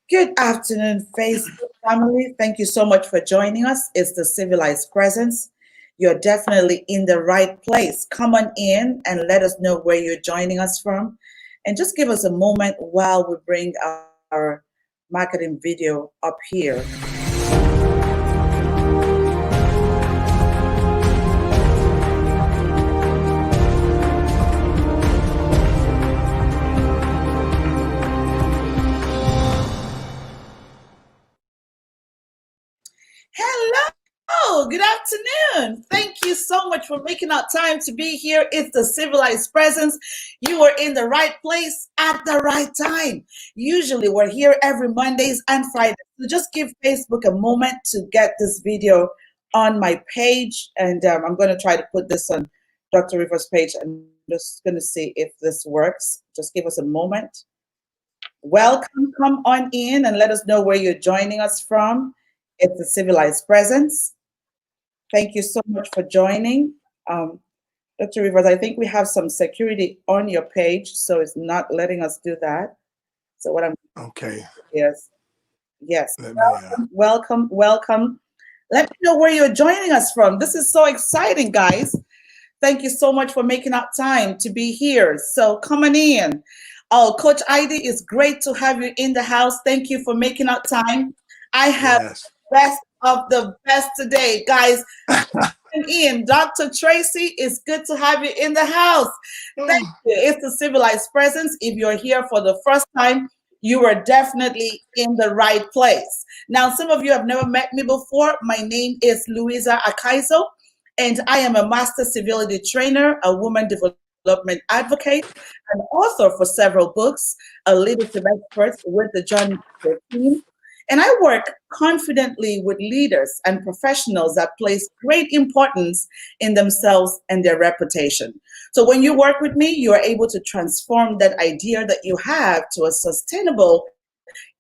Good afternoon, Facebook family. Thank you so much for joining us. It's the Civilized Presence. You're definitely in the right place. Come on in and let us know where you're joining us from. And just give us a moment while we bring our marketing video up here. Hello, good afternoon. Thank you so much for making out time to be here. It's the Civilized Presence. You are in the right place at the right time. Usually, we're here every Mondays and Fridays. So just give Facebook a moment to get this video on my page. And I'm going to try to put this on Dr. Rivers' page. I'm just going to see if this works. Just give us a moment. Welcome, come on in and let us know where you're joining us from. It's the Civilized Presence. Thank you so much for joining. Dr. Rivers, I think we have some security on your page, so it's not letting us do that. So what I'm Okay. Yes. Welcome. Let me know where you're joining us from. This is so exciting, guys. Thank you so much for making up time to be here. So come on in. Oh, Coach Ivy, it's great to have you in the house. Thank you for making up time. I have best of the best today, guys. In Dr. Tracy, it's good to have you in the house. Thank you. It's the Civilized Presence. If you're here for the first time, you are definitely in the right place. Now, some of you have never met me before. My name is Louisa Akaizo, and I am a master civility trainer, a woman development advocate, an author for several books, a leadership expert with the John team. And I work confidently with leaders and professionals that place great importance in themselves and their reputation. So when you work with me, you are able to transform that idea that you have to a sustainable,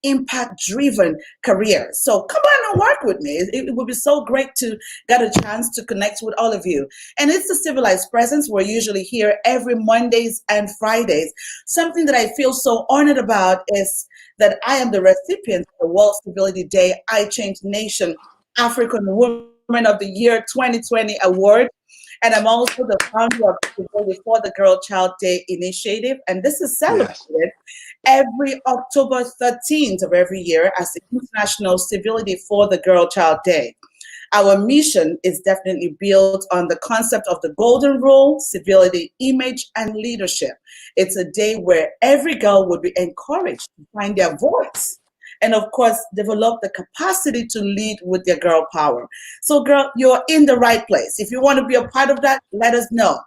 impact-driven career. So come on and work with me. It would be so great to get a chance to connect with all of you. And it's the Civilized Presence. We're usually here every Mondays and Fridays. Something that I feel so honored about is that I am the recipient of the World Civility Day I Change Nation African Woman of the Year 2020 Award. And I'm also the founder of the Civility for the Girl Child Day Initiative. And this is celebrated every October 13th of every year as the International Civility for the Girl Child Day. Our mission is definitely built on the concept of the golden rule, civility, image, and leadership. It's a day where every girl would be encouraged to find their voice and, of course, develop the capacity to lead with their girl power. So, girl, you're in the right place. If you want to be a part of that, let us know.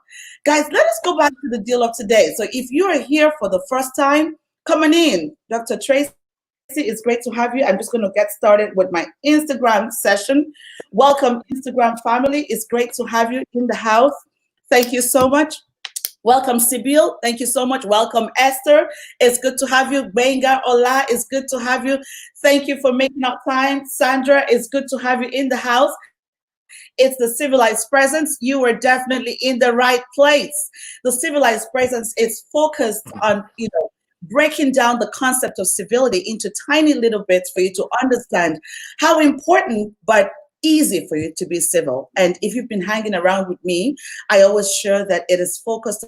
Guys, let us go back to the deal of today. So if you are here for the first time, coming in, Dr. Tracy, it's great to have you. I'm just going to get started with my Instagram session. Welcome, Instagram family. It's great to have you in the house. Thank you so much. Welcome, Sibyl. Thank you so much. Welcome, Esther. It's good to have you. Benga Ola, it's good to have you. Thank you for making out time. Sandra, it's good to have you in the house. It's the Civilized Presence. You are definitely in the right place. The Civilized Presence is focused on, breaking down the concept of civility into tiny little bits for you to understand how important but easy for you to be civil. And if you've been hanging around with me, I always share that it is focused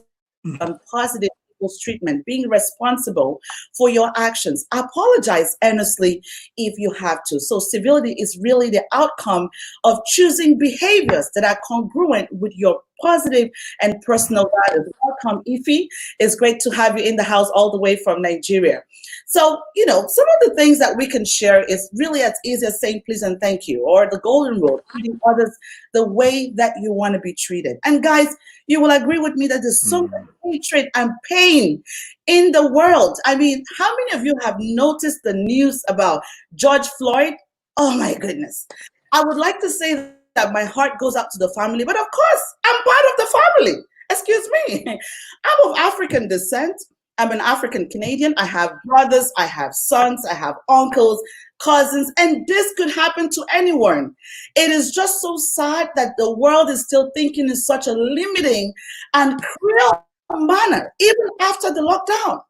on positive people's treatment, being responsible for your actions. Apologize earnestly if you have to. So civility is really the outcome of choosing behaviors that are congruent with your positive and personal values. Welcome, Ife. It's great to have you in the house all the way from Nigeria. So, some of the things that we can share is really as easy as saying please and thank you, or the golden rule, treating others the way that you want to be treated. And guys, you will agree with me that there's so much hatred and pain in the world. I mean, how many of you have noticed the news about George Floyd? Oh my goodness. I would like to say that my heart goes out to the family, but of course, I'm part of the family. Excuse me. I'm of African descent. I'm an African Canadian. I have brothers, I have sons, I have uncles, cousins, and this could happen to anyone. It is just so sad that the world is still thinking in such a limiting and cruel manner, even after the lockdown.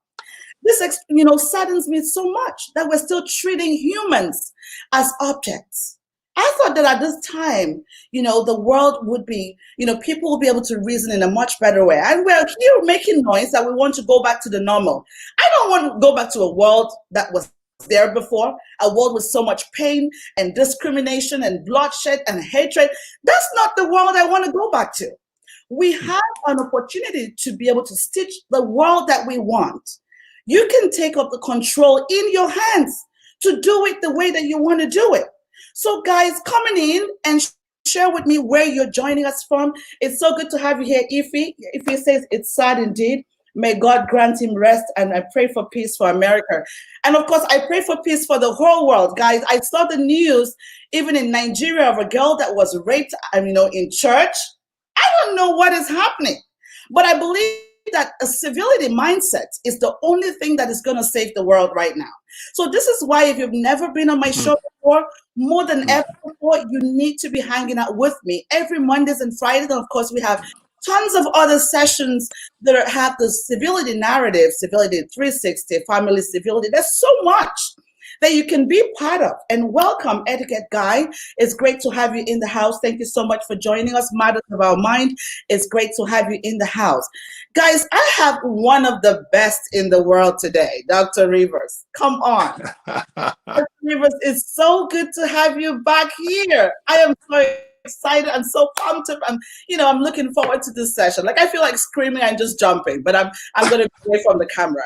saddens me so much that we're still treating humans as objects. I thought that at this time, the world would be, people will be able to reason in a much better way. And we're here making noise that we want to go back to the normal. I don't want to go back to a world that was there before, a world with so much pain and discrimination and bloodshed and hatred. That's not the world I want to go back to. We have an opportunity to be able to stitch the world that we want. You can take up the control in your hands to do it the way that you want to do it. So guys, coming in and share with me where you're joining us from. It's so good to have you here, Ify. Ify says, it's sad indeed. May God grant him rest, and I pray for peace for America. And of course, I pray for peace for the whole world, guys. I saw the news, even in Nigeria, of a girl that was raped, in church. I don't know what is happening, but I believe that a civility mindset is the only thing that is going to save the world right now. So this is why, if you've never been on my show before, more than ever before, you need to be hanging out with me every Mondays and Fridays. And of course, we have tons of other sessions that have the civility narrative, civility 360, family civility. There's so much that you can be part of. And welcome, Etiquette Guy. It's great to have you in the house. Thank you so much for joining us. Matters of Our Mind. It's great to have you in the house. Guys, I have one of the best in the world today, Dr. Rivers. Come on. Dr. Rivers, it's so good to have you back here. I am so excited. I'm so pumped up. I'm looking forward to this session. Like, I feel like screaming and just jumping, but I'm going to be away from the camera.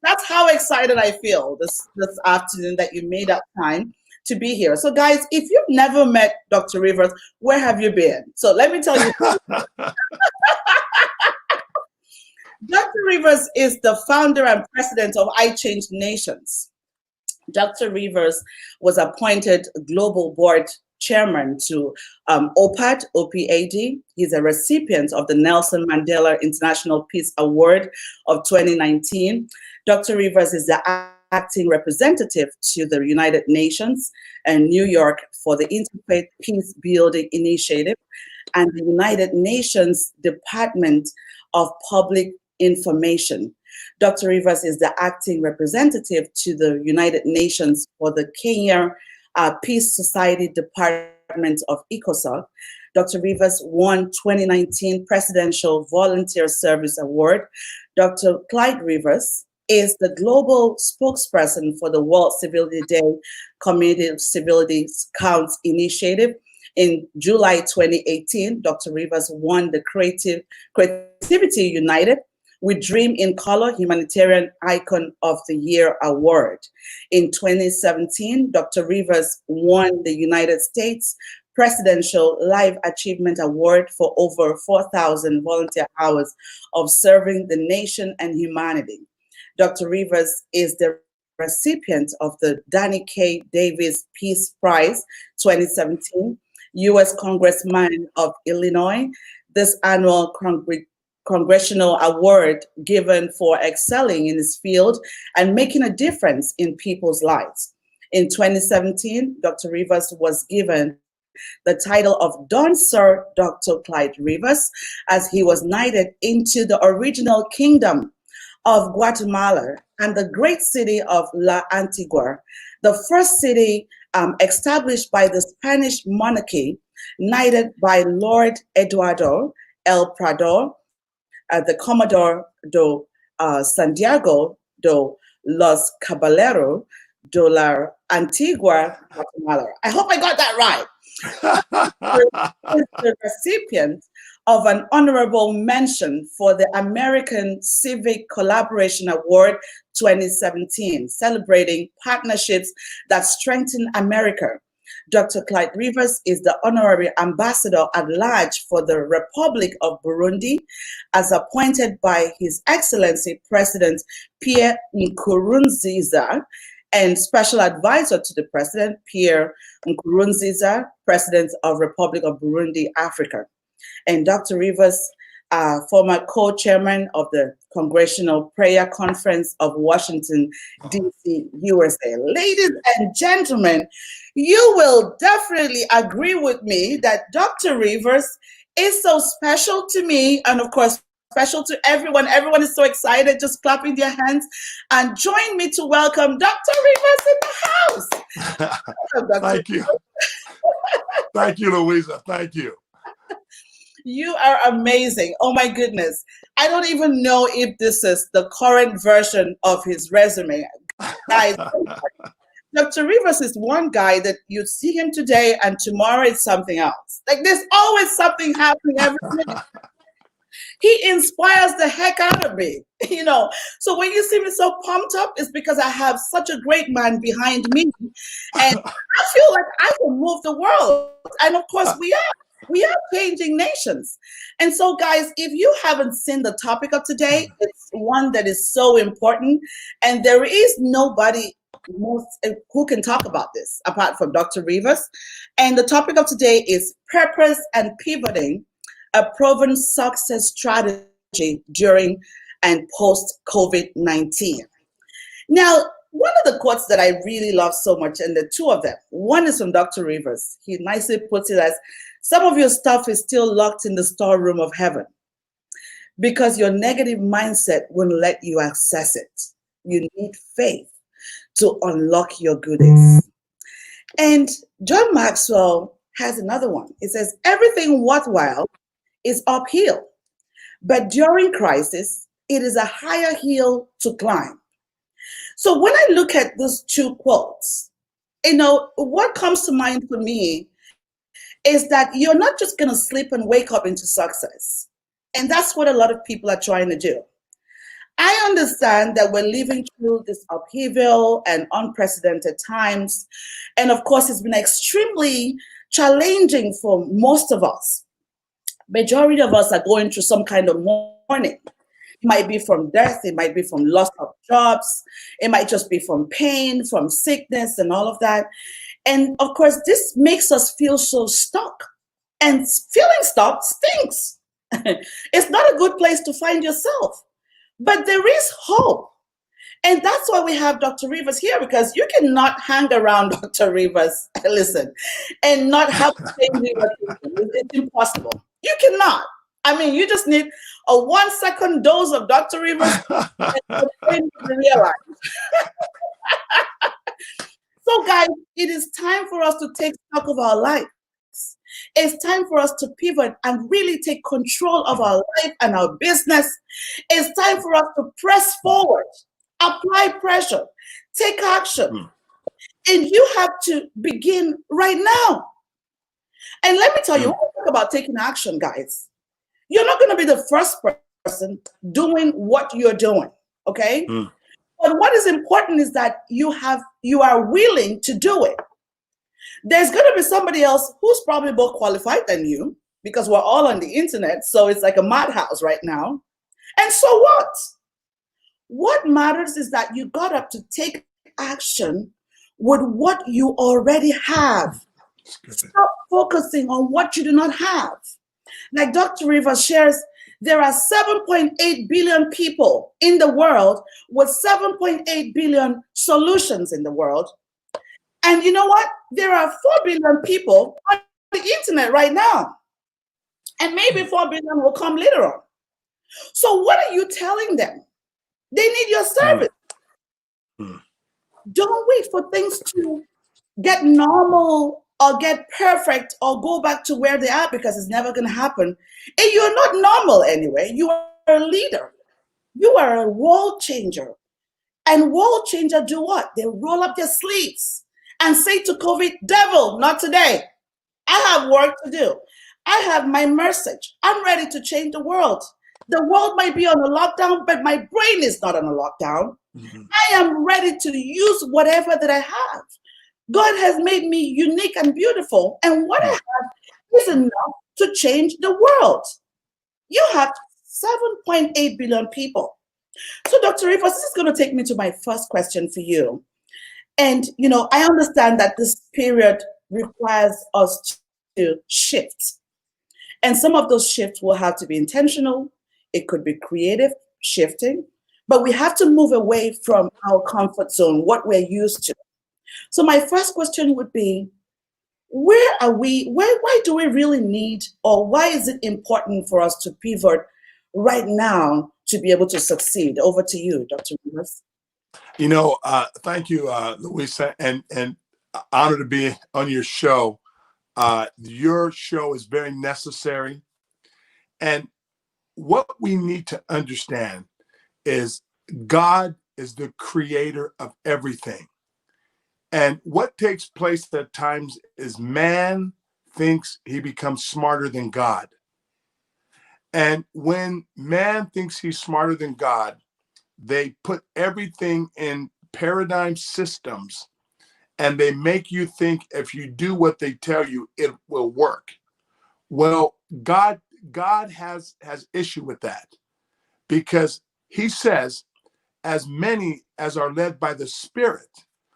That's how excited I feel this afternoon that you made up time to be here. So guys, if you've never met Dr. Rivers, where have you been? So let me tell you. Dr. Rivers is the founder and president of I Change Nations. Dr. Rivers was appointed global board chairman to OPAD, OPAD. He's a recipient of the Nelson Mandela International Peace Award of 2019. Dr. Rivers is the acting representative to the United Nations and New York for the Interfaith Peace Building Initiative and the United Nations Department of Public Information. Dr. Rivers is the acting representative to the United Nations for the Kenya Peace Society Department of ECOSOC. Dr. Rivers won 2019 Presidential Volunteer Service Award. Dr. Clyde Rivers is the global spokesperson for the World Civility Day Community Civility Counts Initiative. In July 2018, Dr. Rivers won the Creativity United We Dream in Color Humanitarian Icon of the Year Award. In 2017, Dr. Rivers won the United States Presidential Life Achievement Award for over 4,000 volunteer hours of serving the nation and humanity. Dr. Rivers is the recipient of the Danny K. Davis Peace Prize 2017, U.S. Congressman of Illinois. This annual congressional award given for excelling in his field and making a difference in people's lives. In 2017, Dr. Rivers was given the title of Don Sir Dr. Clyde Rivers as he was knighted into the original kingdom of Guatemala and the great city of La Antigua, the first city established by the Spanish monarchy, knighted by Lord Eduardo El Prado, the Commodore do Santiago de los Caballeros de la Antigua, Guatemala. I hope I got that right. Is the recipient of an honorable mention for the American Civic Collaboration Award 2017, celebrating partnerships that strengthen America. Dr. Clyde Rivers is the honorary ambassador at large for the Republic of Burundi, as appointed by His Excellency President Pierre Nkurunziza, and special advisor to the President Pierre Nkurunziza, President of Republic of Burundi, Africa. And Dr. Rivers, former co-chairman of the Congressional Prayer Conference of Washington, D.C., USA. Ladies and gentlemen, you will definitely agree with me that Dr. Rivers is so special to me, and of course, special to everyone. Everyone is so excited, just clapping their hands. And join me to welcome Dr. Rivers in the house. Welcome, Dr. Thank you. Thank you, Louisa. Thank you. You are amazing. Oh my goodness. I don't even know if this is the current version of his resume. Guys, Dr. Rivers is one guy that you see him today and tomorrow it's something else. Like there's always something happening every minute. He inspires the heck out of me, you know. So when you see me so pumped up, it's because I have such a great man behind me. And I feel like I can move the world. And of course we are. We are changing nations. And so, guys, if you haven't seen the topic of today, it's one that is so important. And there is nobody who can talk about this apart from Dr. Rivers. And the topic of today is purpose and pivoting, a proven success strategy during and post COVID-19. Now, one of the quotes that I really love so much, and the two of them, one is from Dr. Rivers. He nicely puts it as, some of your stuff is still locked in the storeroom of heaven because your negative mindset wouldn't let you access it. You need faith to unlock your goodies. And John Maxwell has another one. It says, everything worthwhile is uphill, but during crisis, it is a higher hill to climb. So when I look at those two quotes, you know, what comes to mind for me is that you're not just going to sleep and wake up into success. And that's what a lot of people are trying to do. I understand that we're living through this upheaval and unprecedented times. And of course, it's been extremely challenging for most of us. Majority of us are going through some kind of mourning. It might be from death, it might be from loss of jobs, it might just be from pain, from sickness and all of that. And of course, this makes us feel so stuck. And feeling stuck stinks. It's not a good place to find yourself. But there is hope. And that's why we have Dr. Rivers here, because you cannot hang around Dr. Rivers, listen, and not have the same thinking. It's impossible. You cannot. I mean, you just need a 1 second dose of Dr. Rivers and you realize. So, guys, it is time for us to take stock of our lives. It's time for us to pivot and really take control of our life and our business. It's time for us to press forward, apply pressure, take action. And you have to begin right now. And let me tell you, when we talk about taking action, guys, you're not going to be the first person doing what you're doing, okay? But what is important is that you are willing to do it. There's going to be somebody else who's probably more qualified than you, because we're all on the internet, so it's like a madhouse right now. And so what? What matters is that you got up to take action with what you already have. Stop focusing on what you do not have. Like Dr. Rivers shares, there are 7.8 billion people in the world with 7.8 billion solutions in the world. And you know what? There are 4 billion people on the internet right now. And maybe 4 billion will come later on. So what are you telling them? They need your service. Don't wait for things to get normal or get perfect or go back to where they are, because it's never going to happen. And you're not normal anyway. You are a leader. You are a world changer. And world changer do what? They roll up their sleeves and say to COVID, devil, not today. I have work to do. I have my message. I'm ready to change the world. The world might be on a lockdown, but my brain is not on a lockdown. I am ready to use whatever that I have. God has made me unique and beautiful. And what I have is enough to change the world. You have 7.8 billion people. So Dr. Rivers, this is going to take me to my first question for you. And, you know, I understand that this period requires us to shift. And some of those shifts will have to be intentional. It could be creative shifting, but we have to move away from our comfort zone, what we're used to. So my first question would be, why do we really need, or why is it important for us to pivot right now to be able to succeed? Over to you, Dr. Rivers. Thank you, Louisa, and honored to be on your show. Your show is very necessary. And what we need to understand is God is the creator of everything. And what takes place at times is man thinks he becomes smarter than God. And when man thinks he's smarter than God, they put everything in paradigm systems and they make you think if you do what they tell you, it will work. Well, God has issue with that because he says, as many as are led by the Spirit.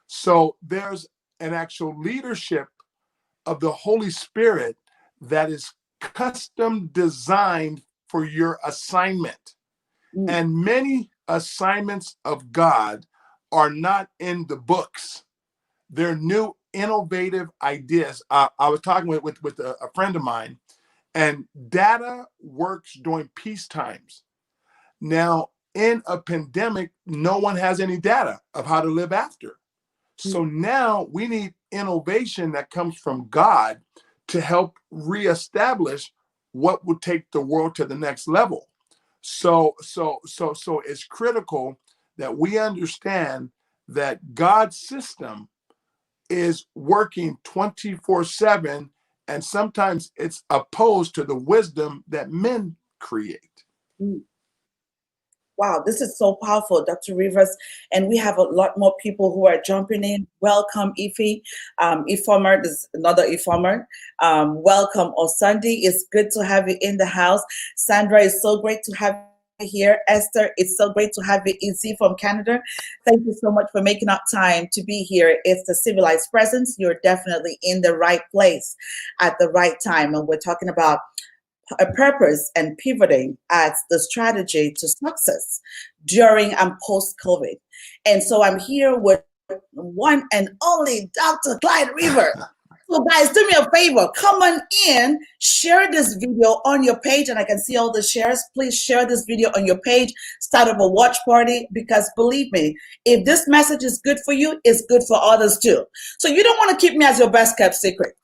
So there's an actual leadership of the Holy Spirit that is custom designed for your assignment. And many assignments of God are not in the books. They're new, innovative ideas. I was talking with a friend of mine, and data works during peace times. Now, in a pandemic, no one has any data of how to live after. So now we need innovation that comes from God to help reestablish what would take the world to the next level. So it's critical that we understand that God's system is working 24/7, and sometimes it's opposed to the wisdom that men create. Wow, this is so powerful, Dr. Rivers. And we have a lot more people who are jumping in. Welcome, Ify. Ifomer, this is another Ifomer. Welcome, Osandi. It's good to have you in the house. Sandra, it's so great to have you here. Esther, it's so great to have you. Izzy from Canada. Thank you so much for making up time to be here. It's the civilized presence. You're definitely in the right place at the right time. And we're talking about a purpose and pivoting as the strategy to success during and post COVID. And so I'm here with one and only Dr. Clyde River. So guys, do me a favor, come on in, share this video on your page, and I can see all the shares. Please share this video on your page, start up a watch party, because believe me, if this message is good for you, it's good for others too. So you don't want to keep me as your best kept secret.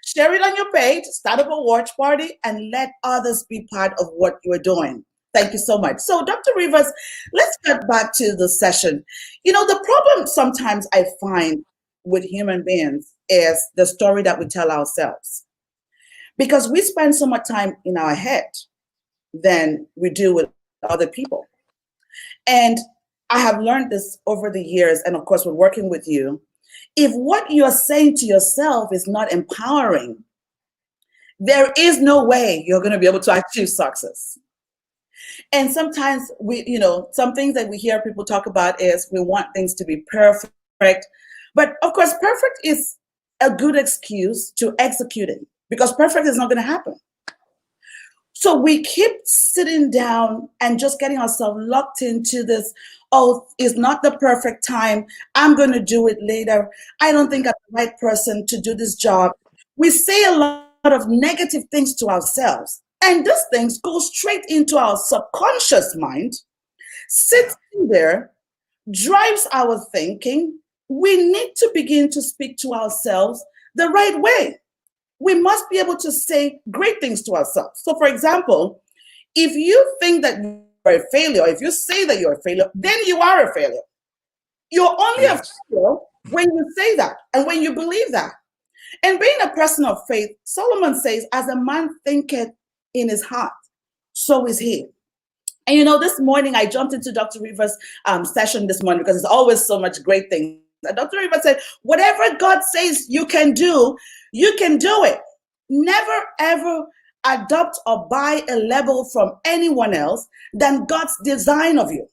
Share it on your page, start up a watch party, and let others be part of what you're doing. Thank you so much. So Dr. Rivers, let's get back to the session. The problem sometimes I find with human beings is the story that we tell ourselves. Because we spend so much time in our head than we do with other people. And I have learned this over the years, and of course, we're working with you. If what you're saying to yourself is not empowering, there is no way you're going to be able to achieve success. And sometimes some things that we hear people talk about is we want things to be perfect. But of course, perfect is a good excuse to executing because perfect is not going to happen. So we keep sitting down and just getting ourselves locked into this, oh, it's not the perfect time. I'm going to do it later. I don't think I'm the right person to do this job. We say a lot of negative things to ourselves. And these things go straight into our subconscious mind, sits in there, drives our thinking. We need to begin to speak to ourselves the right way. We must be able to say great things to ourselves. So, for example, if you think that you're a failure, if you say that you're a failure, then you are a failure. You're only a failure when you say that and when you believe that. And being a person of faith, Solomon says, as a man thinketh in his heart, so is he. And this morning I jumped into Dr. Rivers' session this morning because there's always so much great things. And Dr. Rivers said, whatever God says you can do it. Never, ever adopt or buy a label from anyone else than God's design of you.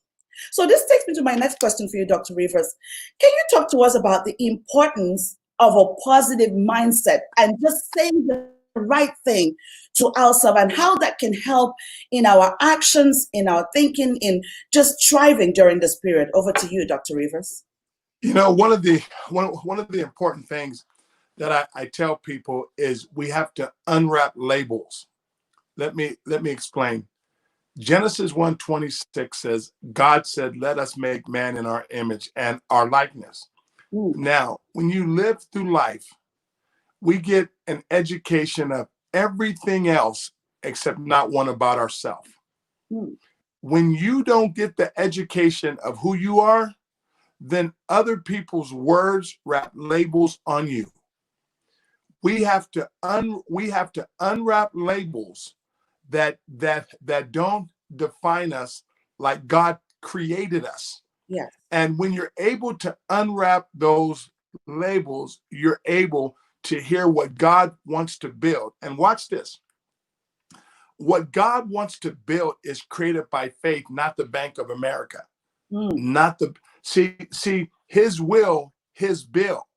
So this takes me to my next question for you, Dr. Rivers. Can you talk to us about the importance of a positive mindset and just saying the right thing to ourselves and how that can help in our actions, in our thinking, in just striving during this period? Over to you, Dr. Rivers. One of the important things that I tell people is we have to unwrap labels. Let me explain. Genesis 1:26 says, God said, let us make man in our image and our likeness. Mm, Now, when you live through life, we get an education of everything else except not one about ourselves. mm, When you don't get the education of who you are, then other people's words wrap labels on you. We have to unwrap labels that don't define us like God created us. yes. And when you're able to unwrap those labels, you're able to hear what God wants to build. And watch this. What God wants to build is created by faith, not the Bank of America. Mm, Not the see his will, his bill.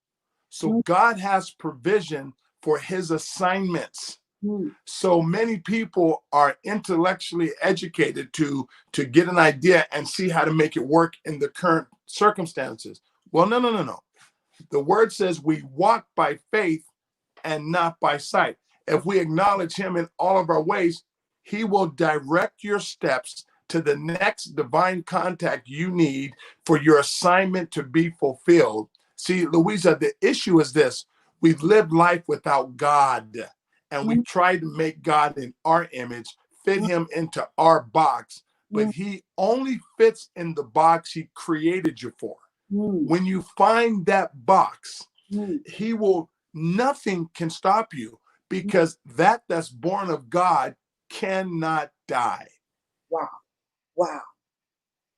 So mm, God has provision for his assignments. mm, So many people are intellectually educated to get an idea and see how to make it work in the current circumstances. Well, no. The word says we walk by faith and not by sight. If we acknowledge him in all of our ways, he will direct your steps to the next divine contact you need for your assignment to be fulfilled. See, Louisa, the issue is this. We've lived life without God, and we mm, tried to make God in our image, fit mm, him into our box, but mm, he only fits in the box he created you for. mm, When you find that box, mm, he will, nothing can stop you, mm. because that's born of God cannot die. Wow. Wow.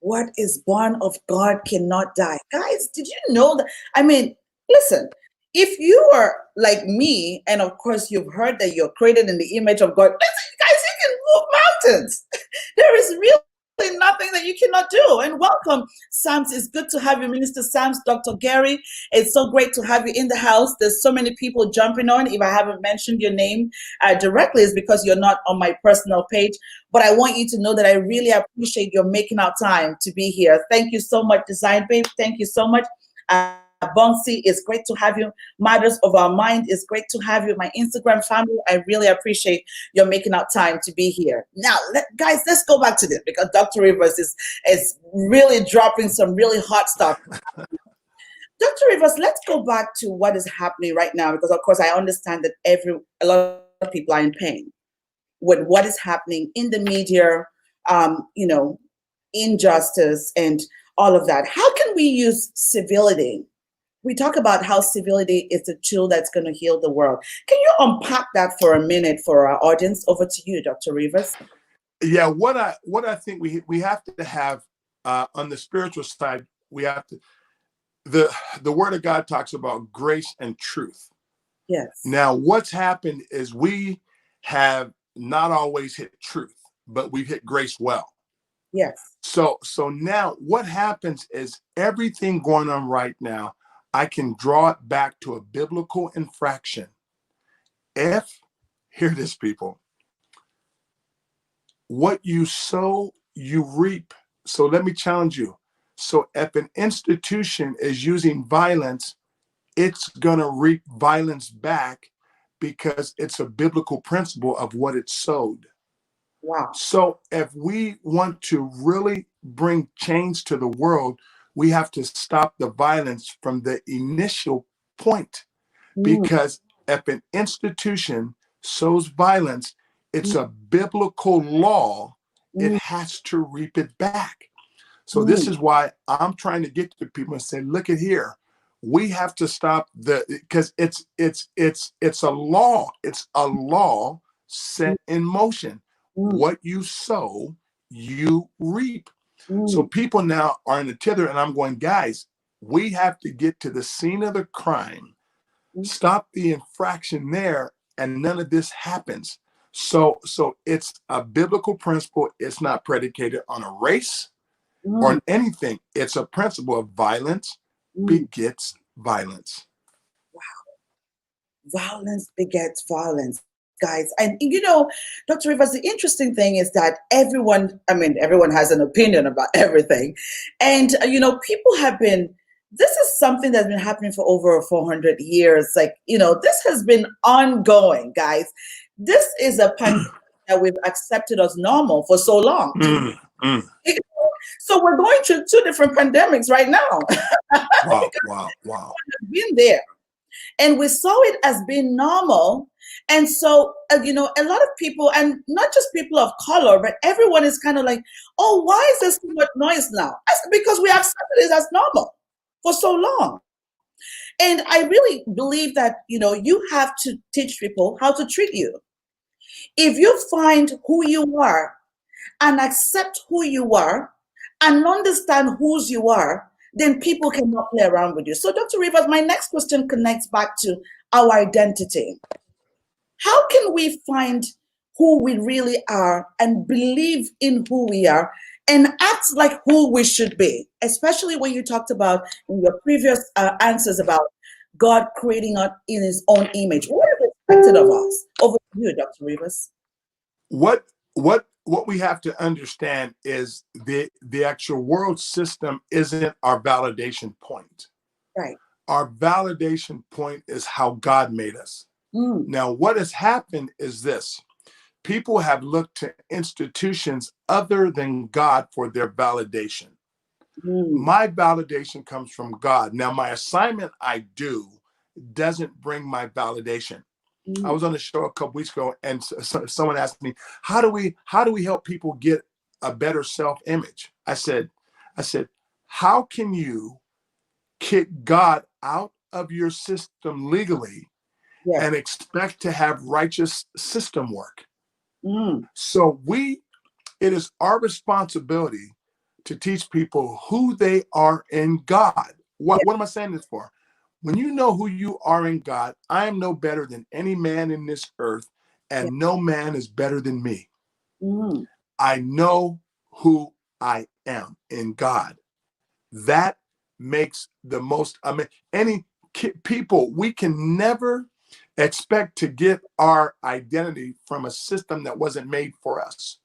What is born of God cannot die. Guys, did you know that? I mean, listen, if you are like me, and of course you've heard that you're created in the image of God, listen, guys, you can move mountains. There is really nothing that you cannot do. And welcome, Sams. It's good to have you, Minister Sams, Dr. Gary. It's so great to have you in the house. There's so many people jumping on. If I haven't mentioned your name directly, it's because you're not on my personal page. But I want you to know that I really appreciate your making out time to be here. Thank you so much, Design Babe. Thank you so much. Bonsi, it's great to have you. Mothers of Our Mind, it's great to have you. My Instagram family, I really appreciate your making out time to be here. Now, guys, let's go back to this because Dr. Rivers is really dropping some really hot stuff. Dr. Rivers, let's go back to what is happening right now because, of course, I understand that a lot of people are in pain with what is happening in the media, you know, injustice and all of that. How can we use civility? We talk about how civility is the tool that's going to heal the world. Can you unpack that for a minute for our audience? Over to you, Dr. Rivers. Yeah, what I think we have to have on the spiritual side, we have to the word of God talks about grace and truth. Yes. Now, what's happened is we have not always hit truth, but we've hit grace well. Yes. So now what happens is everything going on right now, I can draw it back to a biblical infraction. If, hear this, people, what you sow, you reap. So let me challenge you. So if an institution is using violence, it's going to reap violence back because it's a biblical principle of what it sowed. Wow. So if we want to really bring change to the world, we have to stop the violence from the initial point. Mm, Because if an institution sows violence, it's mm, a biblical law. It mm, has to reap it back. So this mm, is why I'm trying to get to people and say, look at here. We have to stop because it's a law. It's a law mm, set in motion. mm, What you sow, you reap. So mm, people now are in the tither, and I'm going, guys, we have to get to the scene of the crime, mm, stop the infraction there, and none of this happens. So it's a biblical principle. It's not predicated on a race or mm, on anything. It's a principle of violence mm. begets violence. Violence begets violence, guys. And you know, Dr. Rivers, the interesting thing is that everyone has an opinion about everything. And you know, people have been this is something that's been happening for over 400 years. Like, you know, this has been ongoing, guys. This is a pandemic that we've accepted as normal for so long. Mm, mm. So we're going through two different pandemics right now. Wow, wow, wow. We've been there. And we saw it as being normal. And so, a lot of people, and not just people of color, but everyone is kind of like, oh, why is there so much noise now? I said, because we accepted it as normal for so long. And I really believe that, you have to teach people how to treat you. If you find who you are and accept who you are and understand whose you are, then people cannot play around with you. So, Dr. Rivers, my next question connects back to our identity. How can we find who we really are and believe in who we are and act like who we should be? Especially when you talked about in your previous answers about God creating us in his own image. What is expected of us? Over to you, Dr. Rivers. What we have to understand is the actual world system isn't our validation point. Right. Our validation point is how God made us. Now, what has happened is this. People have looked to institutions other than God for their validation. My validation comes from God. Now, my assignment I do doesn't bring my validation. I was on the show a couple weeks ago, and someone asked me, "How do we help people get a better self-image?" I said, "How can you kick God out of your system legally and expect to have righteous system work?" So it is our responsibility to teach people who they are in God. What am I saying this for? When you know who you are in God, I am no better than any man in this earth, and no man is better than me. I know who I am in God. That makes the most, people, we can never expect to get our identity from a system that wasn't made for us.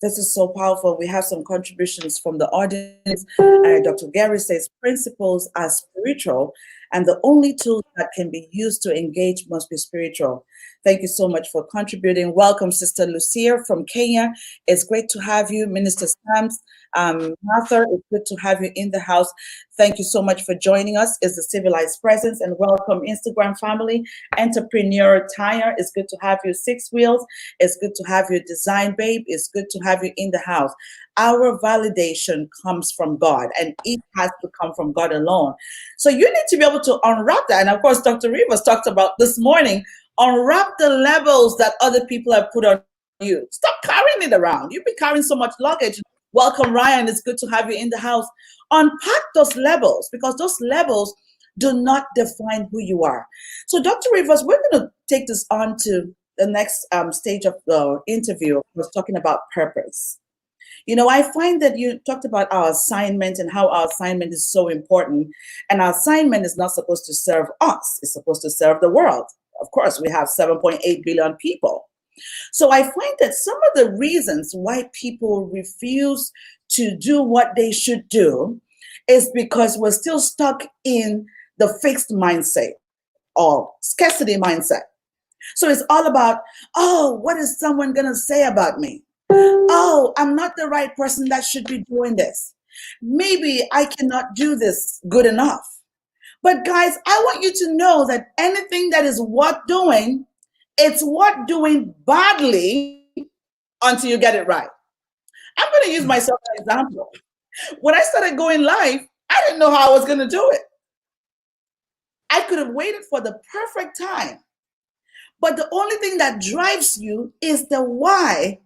This is so powerful. We have some contributions from the audience. Dr. Gary says principles are spiritual, and the only tools that can be used to engage must be spiritual. Thank you so much for contributing. Welcome, Sister Lucia from Kenya. It's great to have you. Minister Stamps, Martha, it's good to have you in the house. Thank you so much for joining us. It's the Civilized Presence, and welcome, Instagram family. Entrepreneur Tire, it's good to have you. Six Wheels, it's good to have you. Design Babe, it's good to have you in the house. Our validation comes from God, and it has to come from God alone. So you need to be able to unwrap that. And of course, Dr. Rivers talked about this morning, unwrap the labels that other people have put on you. Stop carrying it around. You've been carrying so much luggage. Welcome, Ryan. It's good to have you in the house. Unpack those labels, because those labels do not define who you are. So, Dr. Rivers, we're going to take this on to the next stage of the interview. Was talking about purpose. I find that you talked about our assignment and how our assignment is so important. And our assignment is not supposed to serve us. It's supposed to serve the world. Of course, we have 7.8 billion people. So I find that some of the reasons why people refuse to do what they should do is because we're still stuck in the fixed mindset or scarcity mindset. So it's all about, oh, what is someone going to say about me? Oh, I'm not the right person that should be doing this. Maybe I cannot do this good enough. But guys, I want you to know that anything that is worth doing, it's worth doing badly until you get it right. I'm going to use myself as an example. When I started going live, I didn't know how I was going to do it. I could have waited for the perfect time. But the only thing that drives you is the why.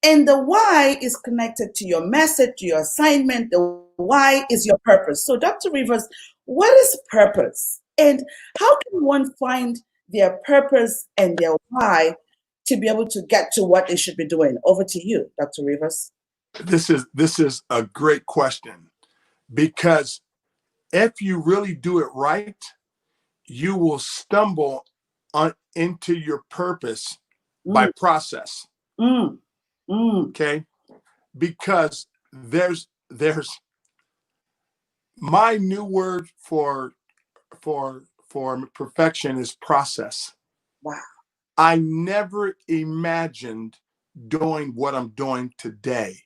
And the why is connected to your message, to your assignment. The why is your purpose. So, Dr. Rivers, what is purpose? And how can one find their purpose and their why to be able to get to what they should be doing? Over to you, Dr. Rivers. This is a great question, because if you really do it right, you will stumble into your purpose by process. Okay, because there's my new word for perfection is process. Wow. I never imagined doing what I'm doing today.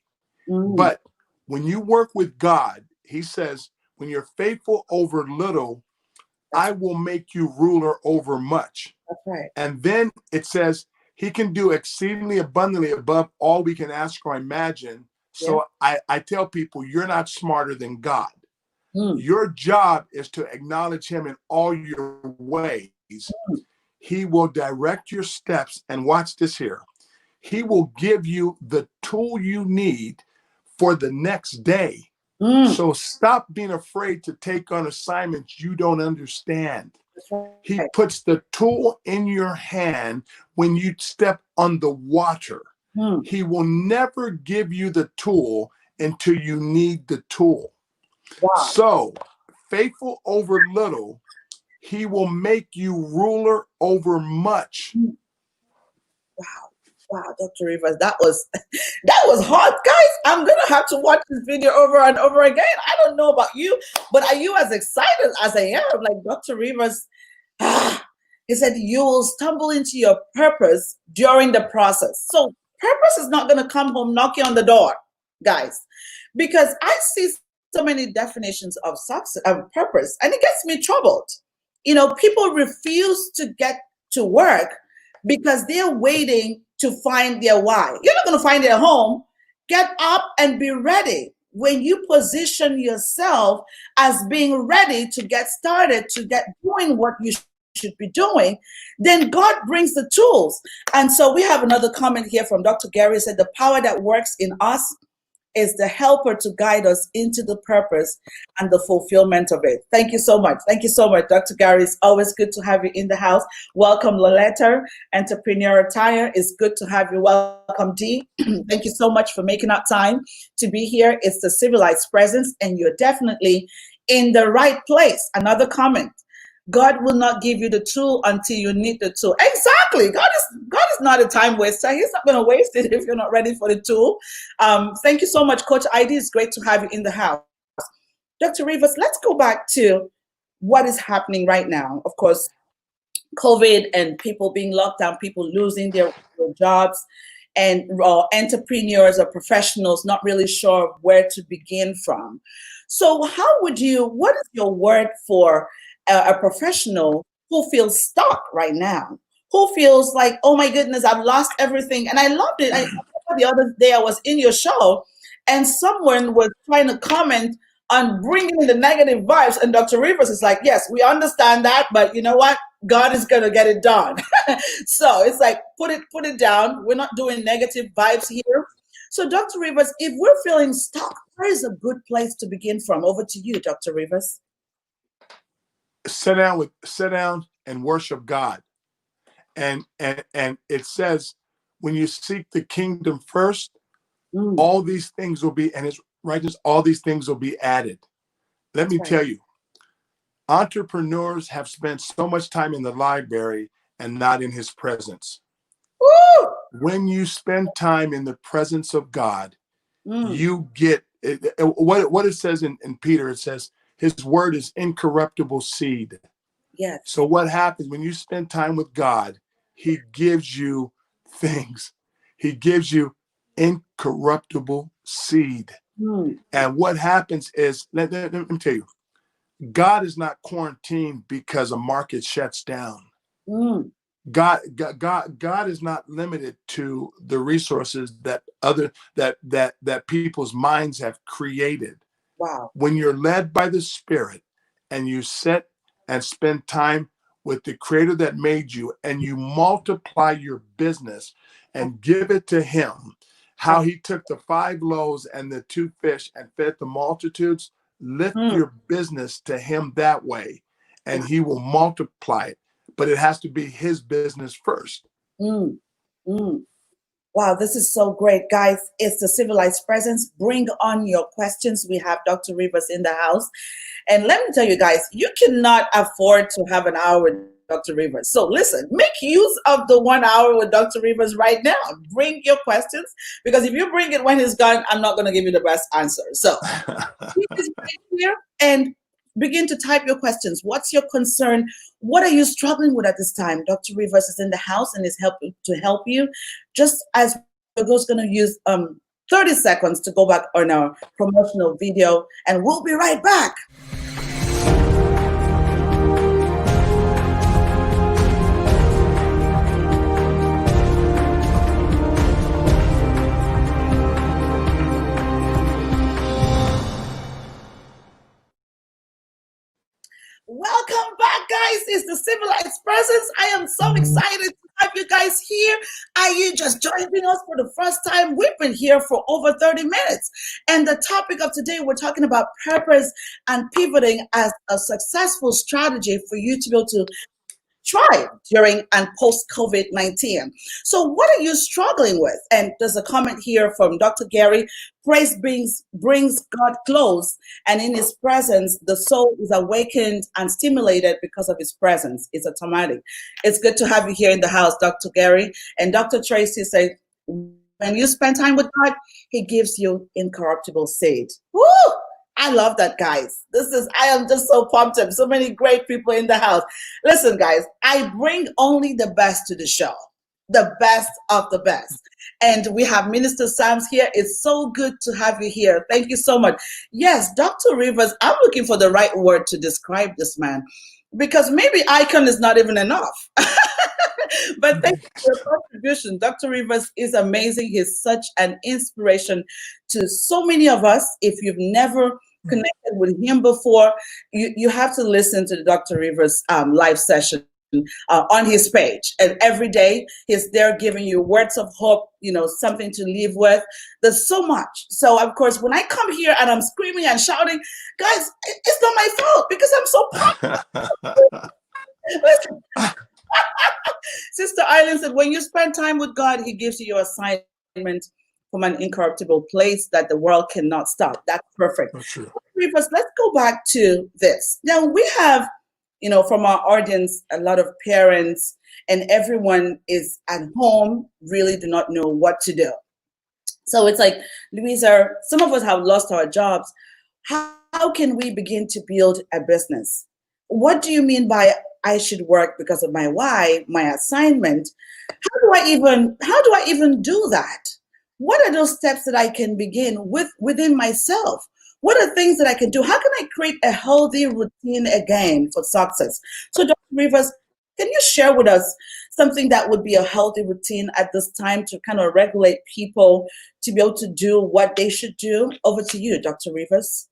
But when you work with God, he says, when you're faithful over little, I will make you ruler over much. That's right. And then it says he can do exceedingly abundantly above all we can ask or imagine. So I tell people, you're not smarter than God. Your job is to acknowledge him in all your ways. He will direct your steps. And watch this here. He will give you the tool you need for the next day. So stop being afraid to take on assignments you don't understand. He puts the tool in your hand when you step on the water. He will never give you the tool until you need the tool. Wow. So, faithful over little, he will make you ruler over much. Wow. Wow, Dr. Rivers, that was hot, guys. I'm gonna have to watch this video over and over again. I don't know about you, but are you as excited as I am? Like Dr. Rivers, he said you will stumble into your purpose during the process. So purpose is not gonna come home knocking on the door, guys, because I see so many definitions of success, of purpose, and it gets me troubled. You know, people refuse to get to work because they're waiting to find their why. You're not going to find it at home. Get up and be ready. When you position yourself as being ready to get started, to get doing what you should be doing, then God brings the tools. And so we have another comment here from Dr. Gary. Said the power that works in us is the helper to guide us into the purpose and the fulfillment of it. Thank you so much. Thank you so much, Dr. Gary. It's always good to have you in the house. Welcome, Loletta. Entrepreneur Attire. It's good to have you. Welcome, Dee. Thank you so much for making up time to be here. It's the civilized presence, and you're definitely in the right place. Another comment. God will not give you the tool until you need the tool. Exactly. God is not a time waster. He's not going to waste it if you're not ready for the tool. Thank you so much, Coach ID. It's great to have you in the house. Dr. Rivers, let's go back to what is happening right now. Of course, COVID and people being locked down, people losing their jobs, and entrepreneurs or professionals not really sure where to begin from. So what is your word for a professional who feels stuck right now, who feels like, oh my goodness, I've lost everything? And I loved it. I remember the other day I was in your show and someone was trying to comment on bringing in the negative vibes. And Dr. Rivers is like, yes, we understand that, but you know what? God is going to get it done. So it's like, put it down. We're not doing negative vibes here. So Dr. Rivers, if we're feeling stuck, where is a good place to begin from? Over to you, Dr. Rivers. Sit down and worship God. And it says, when you seek the kingdom first, all these things will be, and his righteousness, all these things will be added. Let me tell you, entrepreneurs have spent so much time in the library and not in his presence. Woo! When you spend time in the presence of God, you get what it says in Peter. It says his word is incorruptible seed. Yes. So what happens when you spend time with God? He gives you things. He gives you incorruptible seed. And what happens is, let me tell you, God is not quarantined because a market shuts down. God is not limited to the resources that people's minds have created. Wow. When you're led by the Spirit and you sit and spend time with the Creator that made you, and you multiply your business and give it to him, how he took the 5 loaves and the 2 fish and fed the multitudes, lift your business to him that way, and he will multiply it. But it has to be his business first. Wow, this is so great, guys. It's the civilized presence. Bring on your questions. We have Dr. Rivers in the house. And let me tell you guys, you cannot afford to have an hour with Dr. Rivers. So listen, make use of the 1 hour with Dr. Rivers right now. Bring your questions, because if you bring it when he's gone, I'm not going to give you the best answer. So he is right here. And begin to type your questions. What's your concern? What are you struggling with at this time? Dr. Rivers is in the house and is helping to help you. Just as we're just going to use 30 seconds to go back on our promotional video, and we'll be right back. Welcome back, guys. It's the Civilized Presence. I am so excited to have you guys here. Are you just joining us for the first time? We've been here for over 30 minutes. And the topic of today, we're talking about purpose and pivoting as a successful strategy for you to be able to thrive during and post COVID-19. So what are you struggling with? And there's a comment here from Dr. Gary. Praise brings God close, and in his presence, the soul is awakened and stimulated because of his presence. It's automatic. It's good to have you here in the house, Dr. Gary. And Dr. Tracy said, when you spend time with God, he gives you incorruptible seed. Woo! I love that, guys. I am just so pumped up. So many great people in the house. Listen, guys, I bring only the best to the show, the best of the best. And we have Minister Sams here. It's so good to have you here. Thank you so much. Yes, Dr. Rivers, I'm looking for the right word to describe this man, because maybe icon is not even enough. But thank you for your contribution. Dr. Rivers is amazing. He's such an inspiration to so many of us. If you've never connected with him before, you have to listen to the Dr. Rivers live session on his page. And every day he's there giving you words of hope, something to live with. There's so much. So, of course, when I come here and I'm screaming and shouting, guys, it's not my fault because I'm so pumped. Listen. Sister Eileen said, when you spend time with God, he gives you your assignment from an incorruptible place that the world cannot stop. That's perfect. That's true. Let's go back to this. Now, we have, from our audience, a lot of parents, and everyone is at home, really do not know what to do. So it's like, Louisa, some of us have lost our jobs. How can we begin to build a business? What do you mean by I should work because of my why, my assignment? How do I even do that? What are those steps that I can begin within myself? What are things that I can do? How can I create a healthy routine again for success? So, Dr. Rivers, can you share with us something that would be a healthy routine at this time to kind of regulate people to be able to do what they should do? Over to you, Dr. Rivers.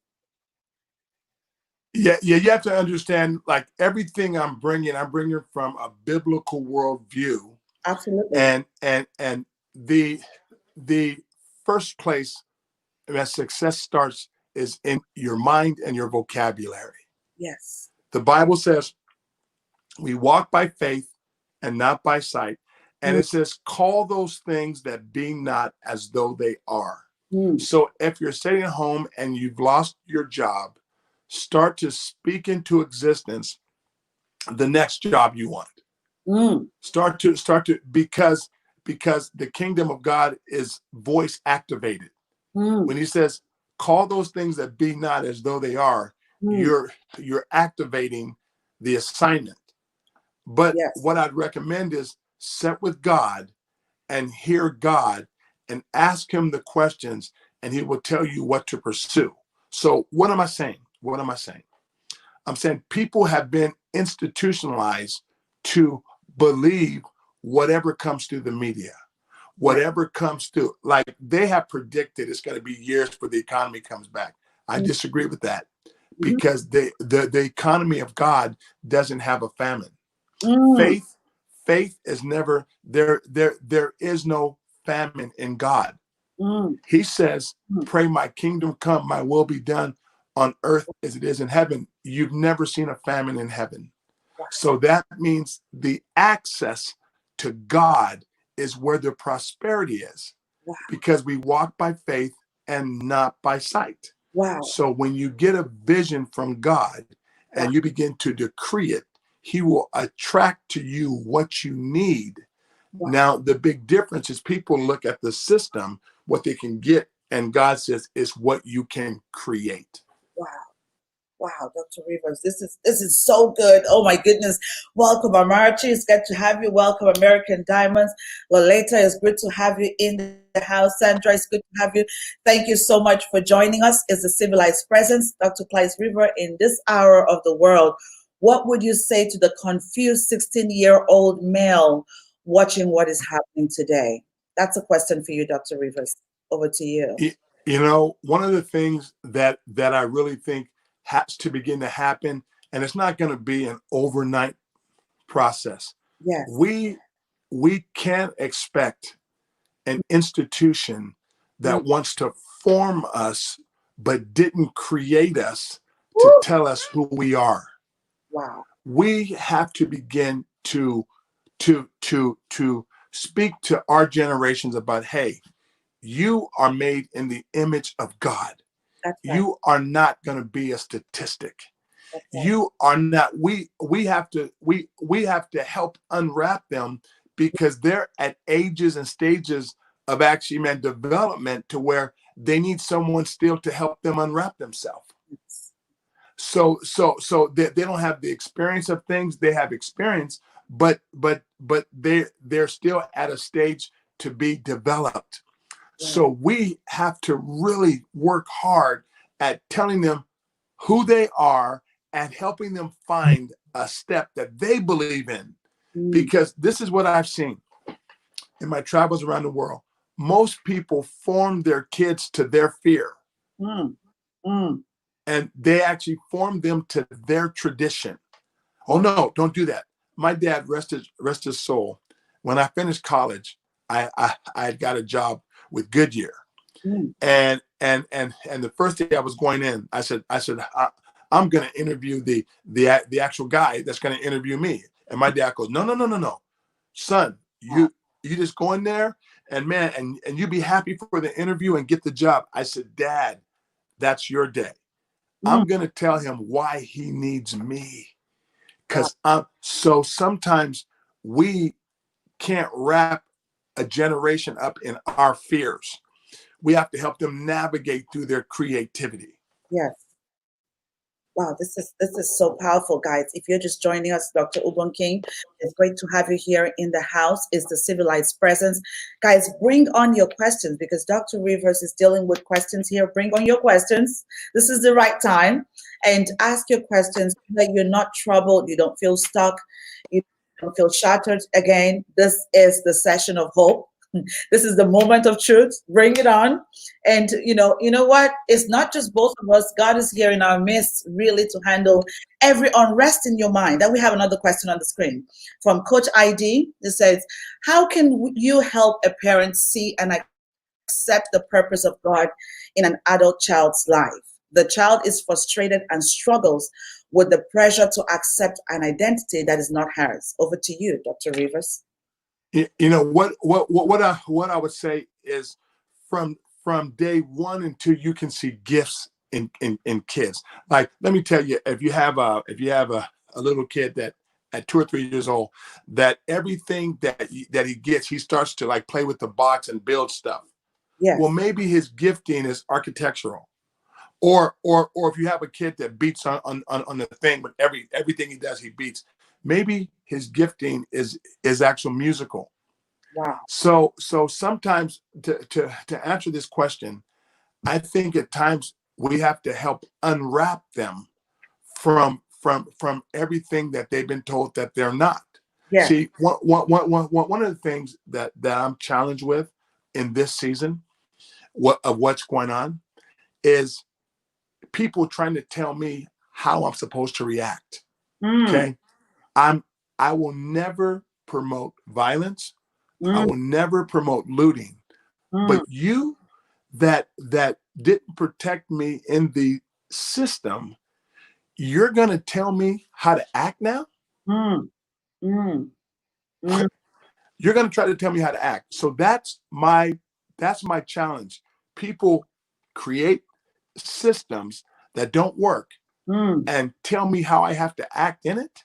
Yeah, you have to understand, like, everything I'm bringing from a biblical worldview. Absolutely. And the first place that success starts is in your mind and your vocabulary. Yes. The Bible says we walk by faith and not by sight. And it says, call those things that be not as though they are. So if you're sitting at home and you've lost your job, start to speak into existence the next job you want. Start to because the kingdom of God is voice activated. When he says, call those things that be not as though they are, you're activating the assignment. But what I'd recommend is sit with God and hear God and ask him the questions, and he will tell you what to pursue. So what am I saying? I'm saying people have been institutionalized to believe whatever comes through the media, whatever comes through. Like, they have predicted it's going to be years before the economy comes back. I disagree with that, because the economy of God doesn't have a famine. Faith is never there. There is no famine in God. He says, pray my kingdom come, my will be done on earth as it is in heaven. You've never seen a famine in heaven. So that means the access to God is where the prosperity is, because we walk by faith and not by sight. So when you get a vision from God and you begin to decree it, he will attract to you what you need. Now, the big difference is people look at the system, what they can get, and God says it's what you can create. Wow, Dr. Rivers, this is so good. Oh my goodness. Welcome, Amarachi. It's good to have you. Welcome, American Diamonds. Loleta, it's good to have you in the house. Sandra, it's good to have you. Thank you so much for joining us. It's the Civilized Presence, Dr. Clyde River, in this hour of the world. What would you say to the confused 16-year-old male watching what is happening today? That's a question for you, Dr. Rivers. Over to you. One of the things that I really think has to begin to happen, and it's not going to be an overnight process. Yes. We can't expect an institution that wants to form us but didn't create us to tell us who we are. Wow. We have to begin to speak to our generations about, hey, you are made in the image of God. That's right. You are not going to be a statistic. That's right. You are not. We have to help unwrap them, because they're at ages and stages of actually development to where they need someone still to help them unwrap themselves. So they don't have the experience of things. They have experience, but they're still at a stage to be developed. So we have to really work hard at telling them who they are and helping them find a step that they believe in. Because this is what I've seen in my travels around the world. Most people form their kids to their fear. And they actually form them to their tradition. Oh no, don't do that. My dad, rest his soul, when I finished college, I had got a job with Goodyear. And the first day I was going in, I said, I'm going to interview the actual guy that's going to interview me. And my dad goes, no, son, you just go in there and man, and you be happy for the interview and get the job. I said, Dad, that's your day. I'm going to tell him why he needs me. Because so sometimes we can't wrap a generation up in our fears. We have to help them navigate through their creativity. Yes. Wow, this is so powerful, guys. If you're just joining us, Dr. Ubon King, it's great to have you here in the house. It's the Civilized Presence. Guys, bring on your questions, because Dr. Rivers is dealing with questions here. Bring on your questions. This is the right time. And ask your questions so that you're not troubled, you don't feel stuck, you don't feel shattered. Again, this is the session of hope. This is the moment of truth. Bring it on. And you know what? It's not just both of us. God is here in our midst, really, to handle every unrest in your mind. Then we have another question on the screen from Coach ID. It says, how can you help a parent see and accept the purpose of God in an adult child's life? The child is frustrated and struggles with the pressure to accept an identity that is not hers. Over to you, Dr. Rivers. What I would say is, from day one until you can see gifts in kids. Like, let me tell you, if you have a little kid that at 2 or 3 years old, that everything that he gets, he starts to like play with the box and build stuff. Yes. Well, maybe his gifting is architectural. Or if you have a kid that beats on the thing, but everything he does, he beats. Maybe his gifting is actual musical. Wow. So sometimes to answer this question, I think at times we have to help unwrap them from everything that they've been told that they're not. Yes. See, one of the things that I'm challenged with in this season, what's going on, is people trying to tell me how I'm supposed to react. Okay. I will never promote violence. I will never promote looting. But you that didn't protect me in the system, you're going to tell me how to act now? You're going to try to tell me how to act. So that's my challenge. People create systems that don't work and tell me how I have to act in it.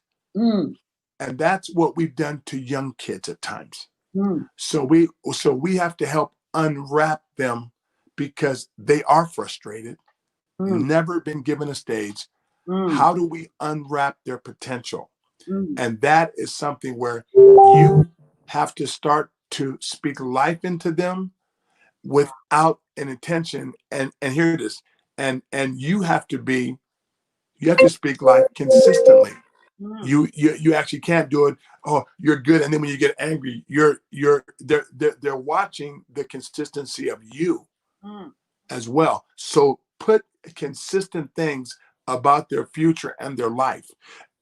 And that's what we've done to young kids at times. So we have to help unwrap them, because they are frustrated, never been given a stage. Mm, How do we unwrap their potential? mm. And that is something where you have to start to speak life into them without an intention. And here it is. And you have to speak life consistently. Mm, You actually can't do it. Oh, you're good. And then when you get angry, they're watching the consistency of you mm. as well. So put consistent things about their future and their life.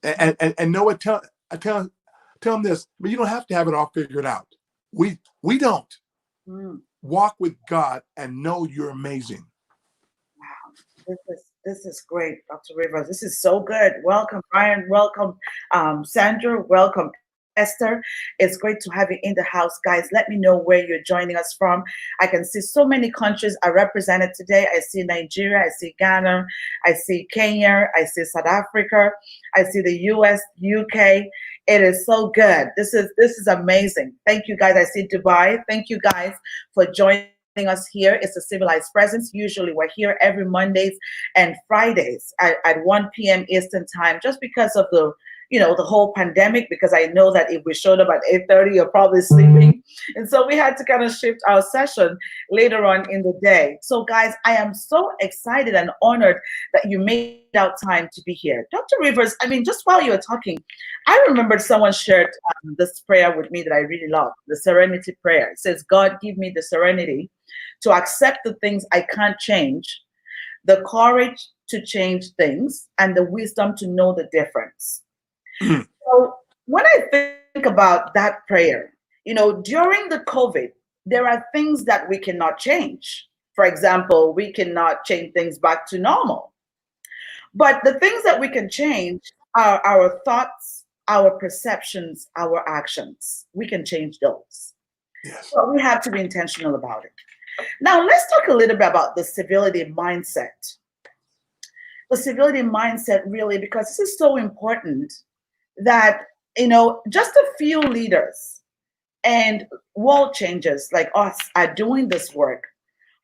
And know what? Tell them this. But you don't have to have it all figured out. We don't. Mm. Walk with God and know you're amazing. This is great, Dr. Rivers. This is so good. Welcome, Brian. Welcome, Sandra. Welcome, Esther. It's great to have you in the house, guys. Let me know where you're joining us from. I can see so many countries are represented today. I see Nigeria. I see Ghana. I see Kenya. I see South Africa. I see the U.S., UK. It is so good. This is amazing. Thank you, guys. I see Dubai. Thank you, guys, for joining us here. It's a civilized presence. Usually we're here every Mondays and Fridays at 1 p.m. Eastern time, just because of the whole pandemic, because I know that if we showed up at 8:30, you're probably sleeping. And so we had to kind of shift our session later on in the day. So guys, I am so excited and honored that you made out time to be here. Dr. Rivers, I mean, just while you were talking, I remembered someone shared this prayer with me that I really love, the serenity prayer. It says, God, give me the serenity to accept the things I can't change, the courage to change things, and the wisdom to know the difference. Mm, So when I think about that prayer, during the COVID, there are things that we cannot change. For example, we cannot change things back to normal. But the things that we can change are our thoughts, our perceptions, our actions. We can change those. yes. But we have to be intentional about it. Now, let's talk a little bit about the civility mindset. The civility mindset, really, because this is so important that, just a few leaders and world changers like us are doing this work.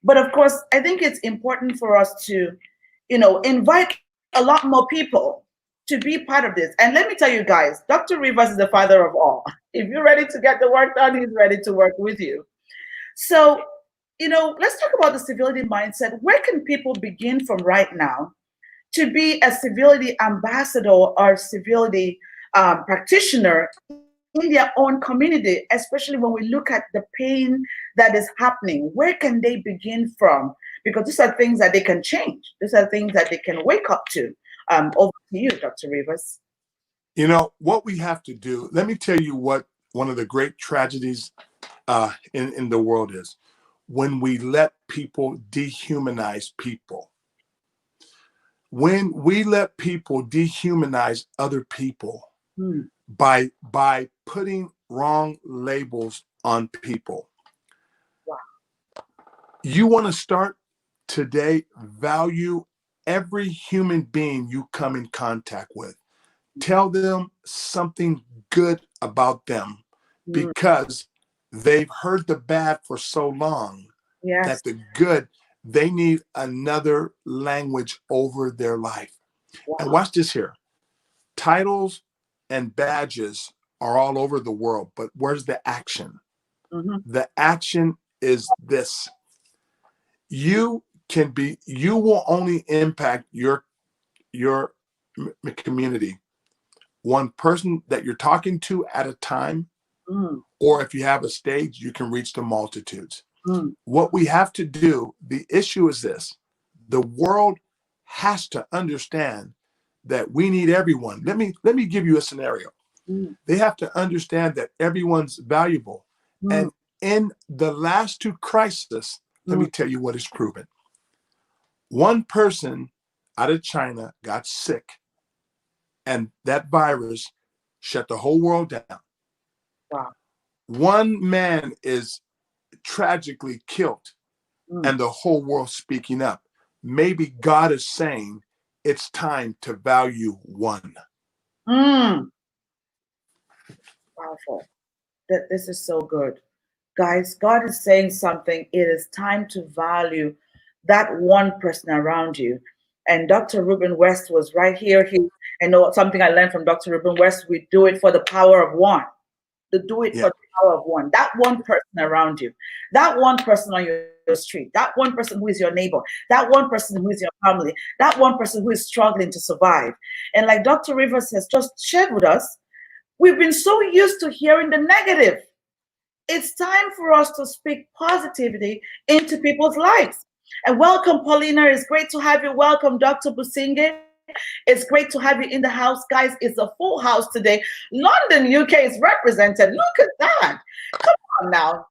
But of course, I think it's important for us to, invite a lot more people to be part of this. And let me tell you guys, Dr. Rivers is the father of all. If you're ready to get the work done, he's ready to work with you. So, let's talk about the civility mindset. Where can people begin from right now to be a civility ambassador or civility practitioner in their own community, especially when we look at the pain that is happening? Where can they begin from? Because these are things that they can change. These are things that they can wake up to. Over to you, Dr. Rivers. What we have to do, let me tell you what one of the great tragedies in the world is when we let people dehumanize people. When we let people dehumanize other people Mm, by putting wrong labels on people. wow. You want to start today, value every human being you come in contact with. Tell them something good about them Mm, because they've heard the bad for so long yes. that the good, they need another language over their life. And Wow. watch this here. Titles and badges are all over the world, but where's the action? Hmm. The action is this. You will only impact your community, one person that you're talking to at a time, Mm, or if you have a stage, you can reach the multitudes. mm, What we have to do, the issue is this: the world has to understand that we need everyone. Let me give you a scenario. mm, They have to understand that everyone's valuable. mm, And in the last two crises, let me mm. tell you what is proven. One person out of China got sick, and that virus shut the whole world down. Wow. One man is tragically killed, Mm, and the whole world speaking up. Maybe God is saying it's time to value one. mm. Powerful. That this is so good. Guys, God is saying something. It is time to value that one person around you. And Dr. Ruben West was right here. And know something I learned from Dr. Ruben West, we do it for the power of one. To do it Yeah. for the power of one. That one person around you, that one person on your street, that one person who is your neighbor, that one person who is your family, that one person who is struggling to survive. And like Dr. Rivers has just shared with us, we've been so used to hearing the negative. It's time for us to speak positivity into people's lives. And welcome, Paulina. It's great to have you. Welcome, Dr. Businge. It's great to have you in the house, guys. It's a full house today. London, UK is represented. Look at that. Come on now.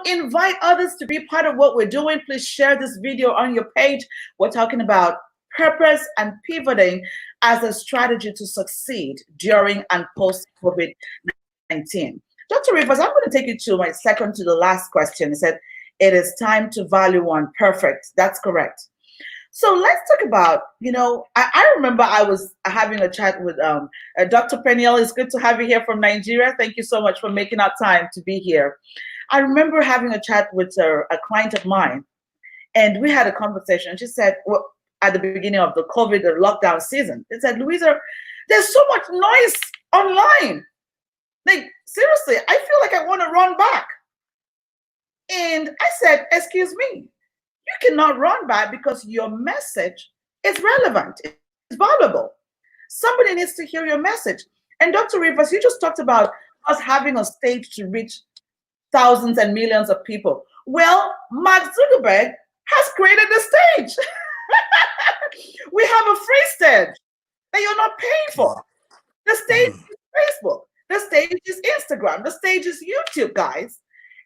Invite others to be part of what we're doing. Please share this video on your page. We're talking about purpose and pivoting as a strategy to succeed during and post COVID-19. Dr. Rivers, I'm going to take you to my second to the last question. It said, it is time to value one. Perfect. That's correct. So let's talk about, I remember I was having a chat with Dr. Peniel. It's good to have you here from Nigeria. Thank you so much for making out time to be here. I remember having a chat with a client of mine, and we had a conversation. She said, well, at the beginning of the COVID the lockdown season, they said, Louisa, there's so much noise online. Like, seriously, I feel like I want to run back. And I said, excuse me, you cannot run back because your message is relevant, it's valuable. Somebody needs to hear your message. And Dr. Rivers, you just talked about us having a stage to reach thousands and millions of people. Well, Mark Zuckerberg has created the stage. We have a free stage that you're not paying for. The stage is Facebook. The stage is Instagram. The stage is YouTube, guys.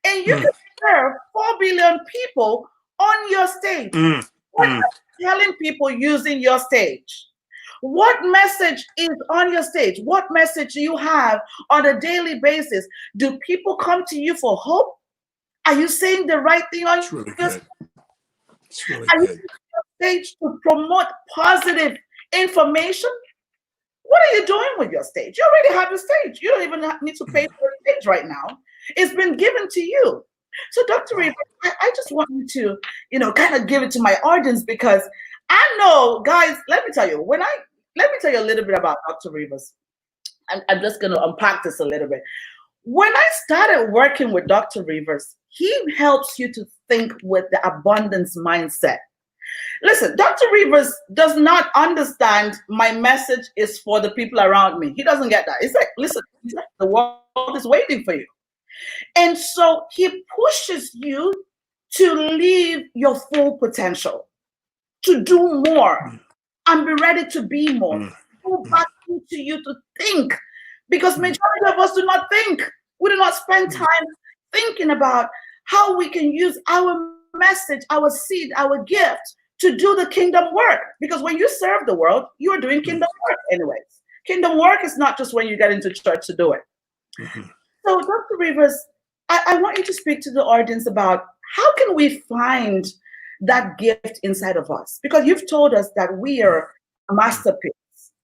And you can serve 4 billion people on your stage. What are you telling people using your stage? What message is on your stage? What message do you have on a daily basis? Do people come to you for hope? Are you saying the right thing on It's really your good. It's really Are you good. using your stage to promote positive information? What are you doing with your stage? You already have a stage. You don't even need to pay for a stage right now. It's been given to you. So, Dr. Rivers, I just want you to, kind of give it to my audience, because I know, guys, let me tell you a little bit about Dr. Rivers. I'm just going to unpack this a little bit. When I started working with Dr. Rivers, he helps you to think with the abundance mindset. Listen, Dr. Rivers does not understand my message is for the people around me. He doesn't get that. It's like, listen, the world is waiting for you. And so he pushes you to live your full potential, to do more, and be ready to be more. Go back into you to think, because majority of us do not think. We do not spend time thinking about how we can use our message, our seed, our gift to do the kingdom work. Because when you serve the world, you are doing kingdom work anyways. Kingdom work is not just when you get into church to do it. So, Dr. Rivers, I want you to speak to the audience about how can we find that gift inside of us? Because you've told us that we are a masterpiece.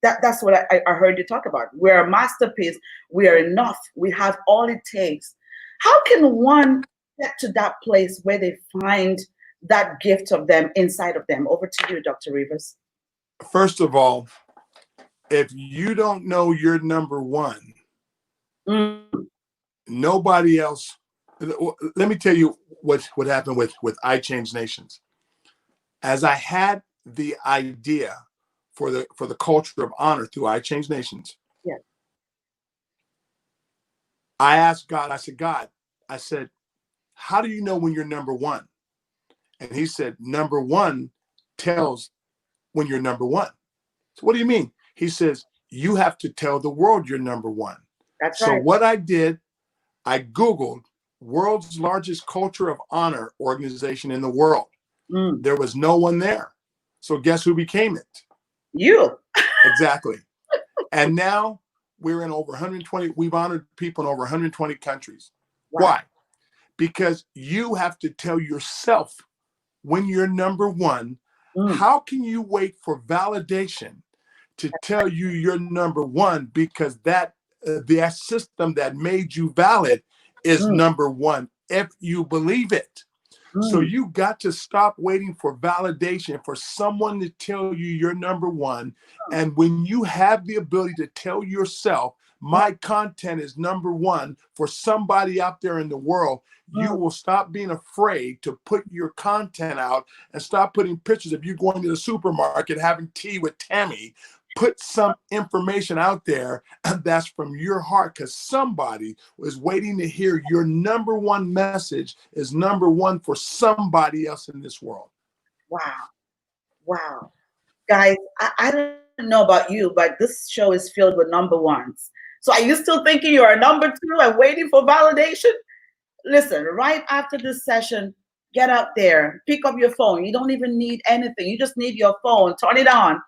That's what I heard you talk about. We're a masterpiece. We are enough. We have all it takes. How can one get to that place where they find that gift of them inside of them? Over to you, Dr. Rivers. First of all, if you don't know you're number one, nobody else. Let me tell you what happened with I Change Nations. As I had the idea for the culture of honor through I Change Nations, I asked God, I said, God, how do you know when you're number one? And he said, number one tells when you're number one. So what do you mean? He says, you have to tell the world you're number one. That's so right. What I did, I Googled world's largest culture of honor organization in the world. There was no one there. So guess who became it? You. Exactly. And now we're in over 120, we've honored people in over 120 countries. Wow. Why? Because you have to tell yourself when you're number one. How can you wait for validation to tell you you're number one? Because that the system that made you valid is number one, if you believe it. So Mm. you got to stop waiting for validation for someone to tell you you're number one. And when you have the ability to tell yourself, my content is number one for somebody out there in the world, you Mm. will stop being afraid to put your content out and stop putting pictures of you going to the supermarket having tea with Tammy. Put some information out there that's from your heart, because somebody is waiting to hear your number one message is number one for somebody else in this world. Wow. Wow. Guys, I don't know about you, but this show is filled with number ones. So are you still thinking you're a number two and waiting for validation? Listen, right after this session, get out there, pick up your phone. You don't even need anything. You just need your phone, turn it on,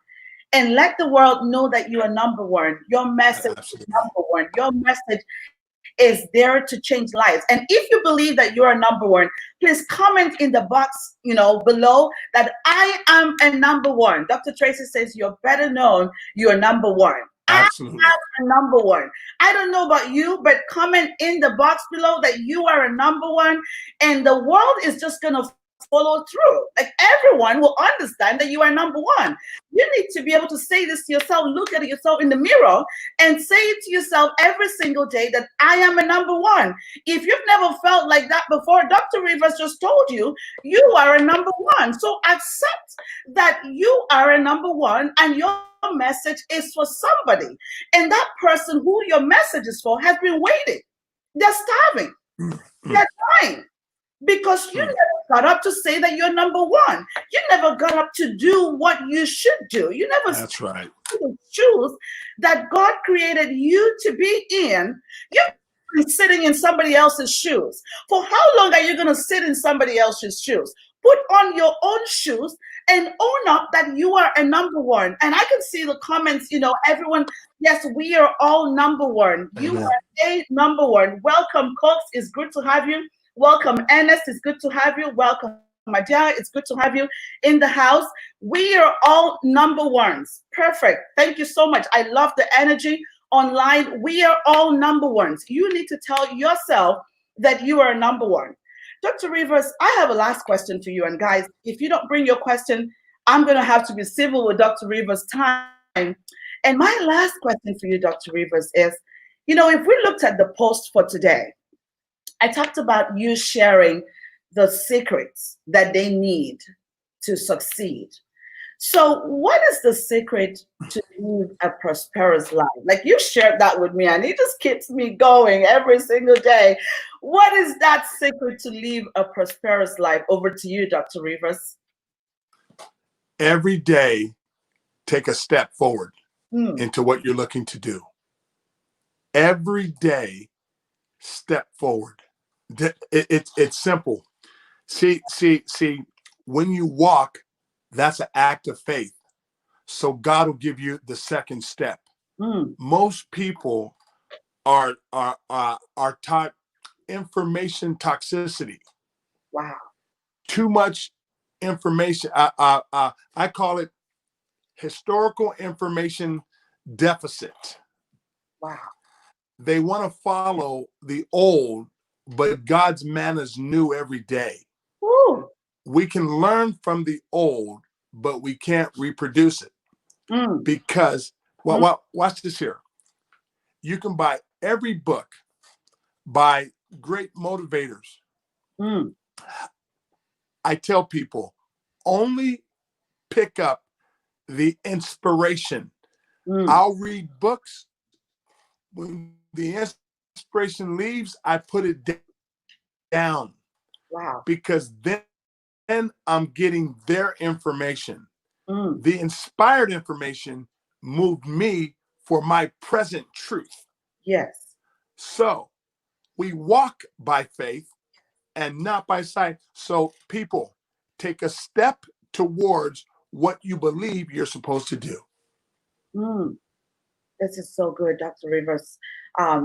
and let the world know that you are number one. Your message is Absolutely. number one. Your message is there to change lives. And if you believe that you are number one, please comment in the box, below that I am a number one. Dr. Tracy says you're better known. You're number one. I Absolutely. am a number one. I don't know about you, but comment in the box below that you are a number one, and the world is just gonna follow through. Like everyone will understand that you are number one. You need to be able to say this to yourself, look at yourself in the mirror, and say it to yourself every single day that I am a number one. If you've never felt like that before, Dr. Rivers just told you you are a number one. So accept that you are a number one and your message is for somebody. And that person who your message is for has been waiting. They're starving. Mm, mm, They're dying because you mm. never got up to say that you're number one. You never got up to do what you should do. You never That's right. the shoes that God created you to be in. You've been sitting in somebody else's shoes. For how long are you going to sit in somebody else's shoes? Put on your own shoes and own up that you are a number one. And I can see the comments, everyone, yes, we are all number one. You Amen. are a number one. Welcome, Cox. It's good to have you. Welcome, Ernest. It's good to have you. Welcome, Madia. It's good to have you in the house. We are all number ones. Perfect. Thank you so much. I love the energy online. We are all number ones. You need to tell yourself that you are number one. Dr. Rivers, I have a last question for you. And guys, if you don't bring your question, I'm going to have to be civil with Dr. Rivers' time. And my last question for you, Dr. Rivers, is, if we looked at the post for today, I talked about you sharing the secrets that they need to succeed. So, what is the secret to live a prosperous life? Like you shared that with me, and it just keeps me going every single day. What is that secret to live a prosperous life? Over to you, Dr. Rivers. Every day, take a step forward Hmm. into what you're looking to do. Every day, step forward. It's simple. See, when you walk, that's an act of faith. So God will give you the second step. Hmm. Most people are taught information toxicity. Wow. Too much information. I call it historical information deficit. Wow. They want to follow the old, but God's man is new every day. Woo. We can learn from the old, but we can't reproduce it Hmm. because, Hmm. watch this here. You can buy every book by great motivators. Hmm. I tell people only pick up the inspiration. Hmm. I'll read books. When the inspiration leaves, I put it down Wow. because then I'm getting their information. Hmm. The inspired information moved me for my present truth. Yes. So we walk by faith and not by sight. So people, take a step towards what you believe you're supposed to do. Hmm. This is so good, Dr. Rivers.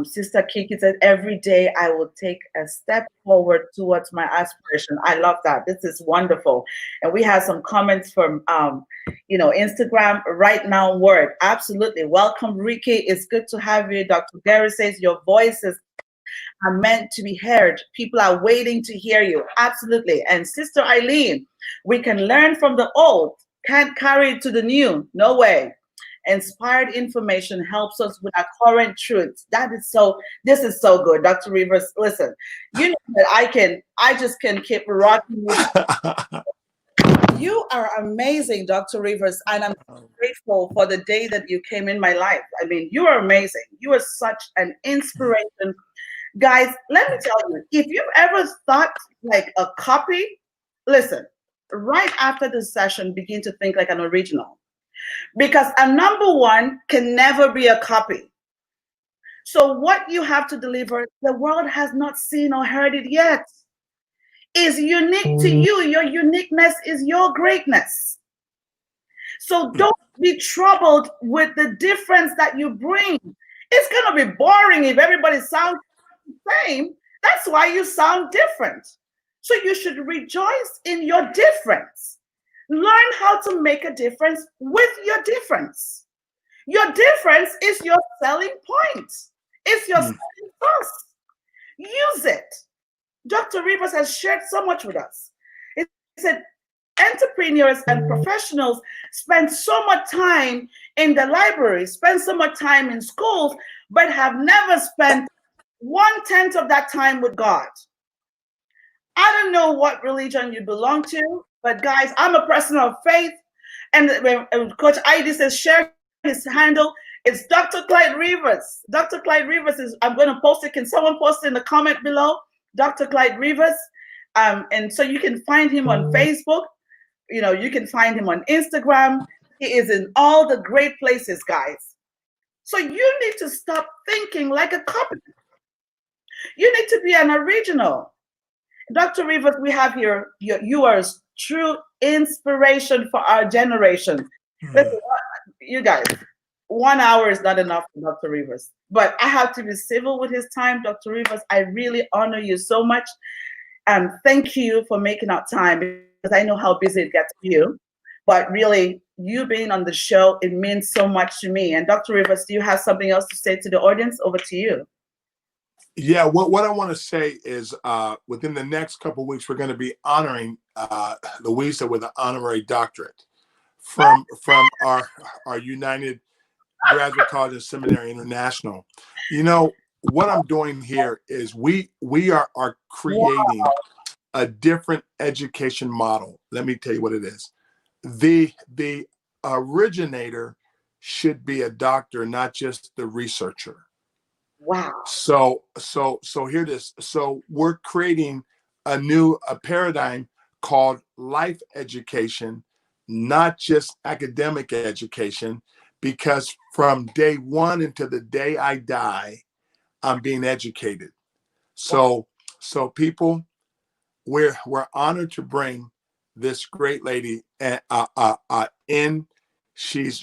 Sister Kiki said, every day I will take a step forward towards my aspiration. I love that. This is wonderful. And we have some comments from, Instagram right now word. Absolutely. Welcome, Ricky. It's good to have you. Dr. Gary says your voice is are meant to be heard. People are waiting to hear you. Absolutely. And Sister Eileen, we can learn from the old, can't carry it to the new. No way. Inspired information helps us with our current truths. This is so good. Dr. Rivers, listen, you know that I just can keep rocking with you. Are amazing, Dr. Rivers, and I'm grateful for the day that you came in my life. I mean, you are amazing. You are such an inspiration. Guys, let me tell you, if you've ever thought like a copy, listen, right after this session, begin to think like an original. Because a number one can never be a copy. So what you have to deliver, the world has not seen or heard it yet. Is unique to you. Your uniqueness is your greatness. So don't be troubled with the difference that you bring. It's going to be boring if everybody sounds the same. That's why you sound different. So you should rejoice in your difference. Learn how to make a difference with your difference. Your difference is your selling point. It's your selling sauce. Use it. Dr. Rivers has shared so much with us. He said entrepreneurs and professionals spend so much time in the library, spend so much time in schools, but have never spent 1/10 of that time with God. I don't know what religion you belong to, but guys, I'm a person of faith. And when Coach ID says share his handle, it's Dr. Clyde Rivers. Dr. Clyde Rivers is, I'm going to post it. Can someone post it in the comment below? Dr. Clyde Rivers. And so you can find him on Facebook. You know, you can find him on Instagram. He is in all the great places, guys. So you need to stop thinking like a copy. You need to be an original. Dr. Rivers, we have here, you are true inspiration for our generation. Listen, you guys, 1 hour is not enough for Dr. Rivers, but I have to be civil with his time. Dr. Rivers, I really honor you so much. Thank you for making out time, because I know how busy it gets for you. But really, you being on the show, it means so much to me. And Dr. Rivers, do you have something else to say to the audience? Over to you. Yeah, what I want to say is within the next couple of weeks, we're going to be honoring Louisa with an honorary doctorate from our United Graduate College and Seminary International. You know, what I'm doing here is we are creating a different education model. Let me tell you what it is. The originator should be a doctor, not just the researcher. Wow. So here it is. So we're creating a paradigm called life education, not just academic education, because from day one until the day I die, I'm being educated. So people, we're honored to bring this great lady in. She's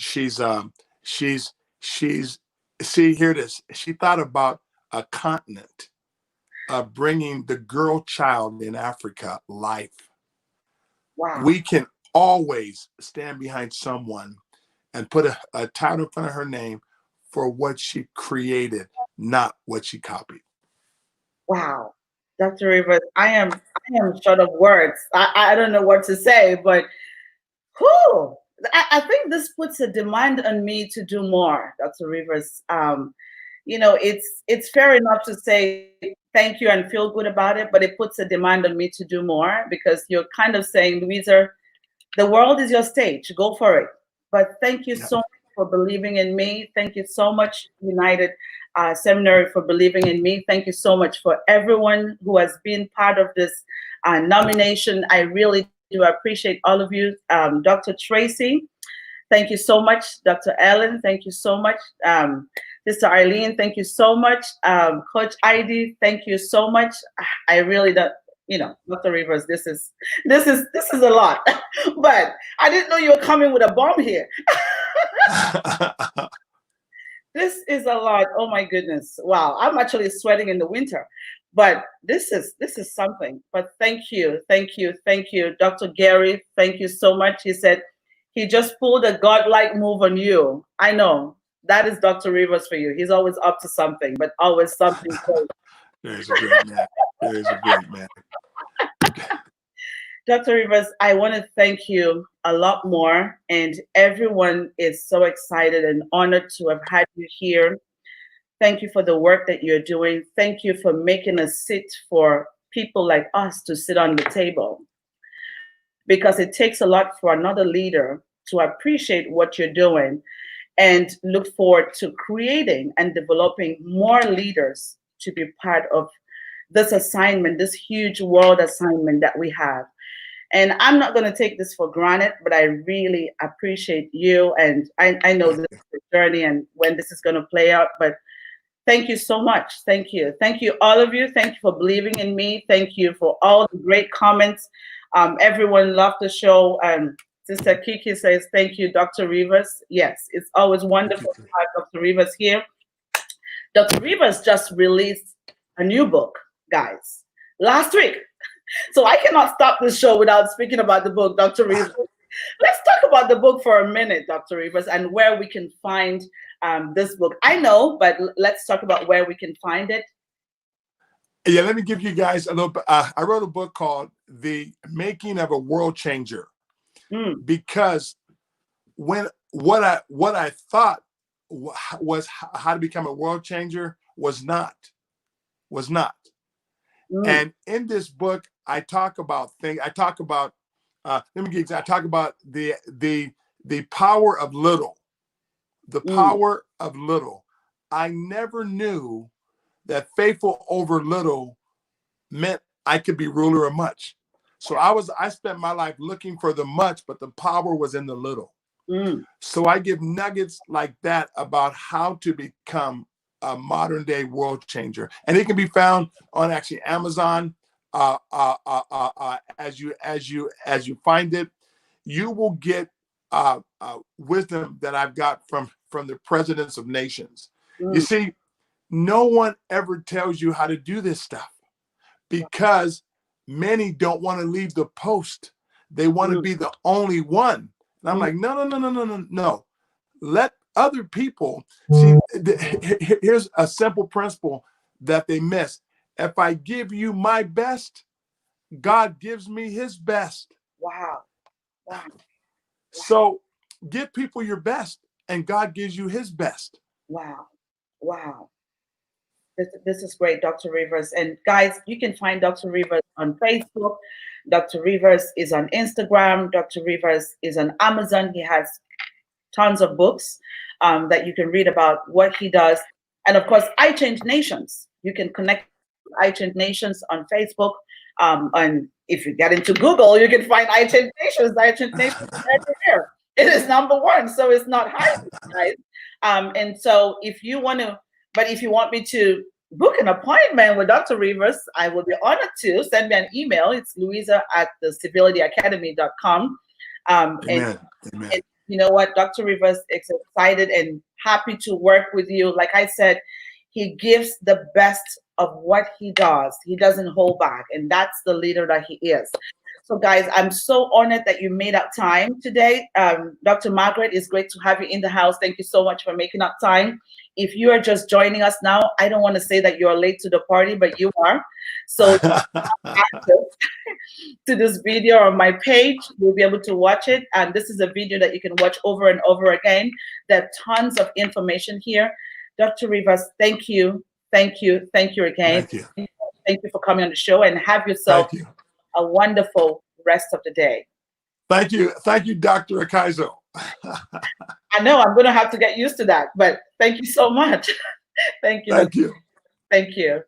see, here it is. She thought about a continent bringing the girl child in Africa life. Wow. We can always stand behind someone and put a title in front of her name for what she created, not what she copied. Wow. Dr. Rivers, I am short of words. I don't know what to say, but whew, I think this puts a demand on me to do more, Dr. Rivers. You know, it's fair enough to say thank you and feel good about it, but it puts a demand on me to do more, because you're kind of saying, Louisa, the world is your stage. Go for it. But thank you so much for believing in me. Thank you so much, United Seminary, for believing in me. Thank you so much for everyone who has been part of this nomination. I really do appreciate all of you. Dr. Tracy, thank you so much. Dr. Ellen, thank you so much. Sister Eileen, thank you so much. Coach ID, thank you so much. I really don't, you know, Dr. Rivers, this is a lot. But I didn't know you were coming with a bomb here. This is a lot. Oh my goodness. Wow. I'm actually sweating in the winter. But this is something. But thank you. Dr. Gary, thank you so much. He said he just pulled a godlike move on you. I know. That is Dr. Rivers for you. He's always up to something, but always something. There's a great man. There's a great man. Dr. Rivers, I want to thank you a lot more, and everyone is so excited and honored to have had you here. Thank you for the work that you're doing. Thank you for making a seat for people like us to sit on the table, because it takes a lot for another leader to appreciate what you're doing and look forward to creating and developing more leaders to be part of this assignment, this huge world assignment that we have. And I'm not going to take this for granted, but I really appreciate you. And I know this is a journey and when this is going to play out, but thank you so much. Thank you. Thank you, all of you. Thank you for believing in me. Thank you for all the great comments. Everyone loved the show. Sister Kiki says, thank you, Dr. Rivers. Yes, it's always wonderful to have Dr. Rivers here. Dr. Rivers just released a new book, guys, last week. So I cannot stop this show without speaking about the book, Dr. Rivers. Let's talk about the book for a minute, Dr. Rivers, and where we can find this book. I know, but let's talk about where we can find it. Yeah, let me give you guys a little bit. I wrote a book called The Making of a World Changer, because when what I thought was how to become a world changer was not. And in this book, I talk about things. I talk about let me give you. I talk about the power of little. The power of little. I never knew that faithful over little meant I could be ruler of much. So I spent my life looking for the much, but the power was in the little. So I give nuggets like that about how to become a modern day world changer, and it can be found on actually Amazon. As you find it, you will get wisdom that I've got from the presidents of nations. You see, no one ever tells you how to do this stuff because many don't want to leave the post. They want to be the only one. And I'm like, no. Let other people see. Here's a simple principle that they miss. If I give you my best, God gives me his best. Wow. So give people your best and God gives you his best. Wow. This is great, Dr. Rivers. And guys, you can find Dr. Rivers on Facebook. Dr. Rivers is on Instagram. Dr. Rivers is on Amazon. He has tons of books that you can read about what he does. And of course, I Change Nations. You can connect with I Change Nations on Facebook. And if you get into Google, you can find I Change Nations. I Change Nations is everywhere. It is #1, so it's not hard, guys. And so if you want to, but if you want me to book an appointment with Dr. Rivers, I will be honored to. Send me an email. It's louisa@thecivilityacademy.com. Amen. And you know what? Dr. Rivers is excited and happy to work with you. Like I said, he gives the best of what he does. He doesn't hold back. And that's the leader that he is. So guys, I'm so honored that you made up time today. Dr. Margaret, it's great to have you in the house. Thank you so much for making up time. If you are just joining us now, I don't want to say that you're late to the party, but you are. So to this video on my page, you'll be able to watch it. And this is a video that you can watch over and over again. There are tons of information here. Dr. Rivers, thank you again. Thank you. Thank you for coming on the show, and have yourself a wonderful rest of the day. Thank you, Dr. Akaizo. I know I'm going to have to get used to that, but thank you so much. Thank you. Thank you. Thank you.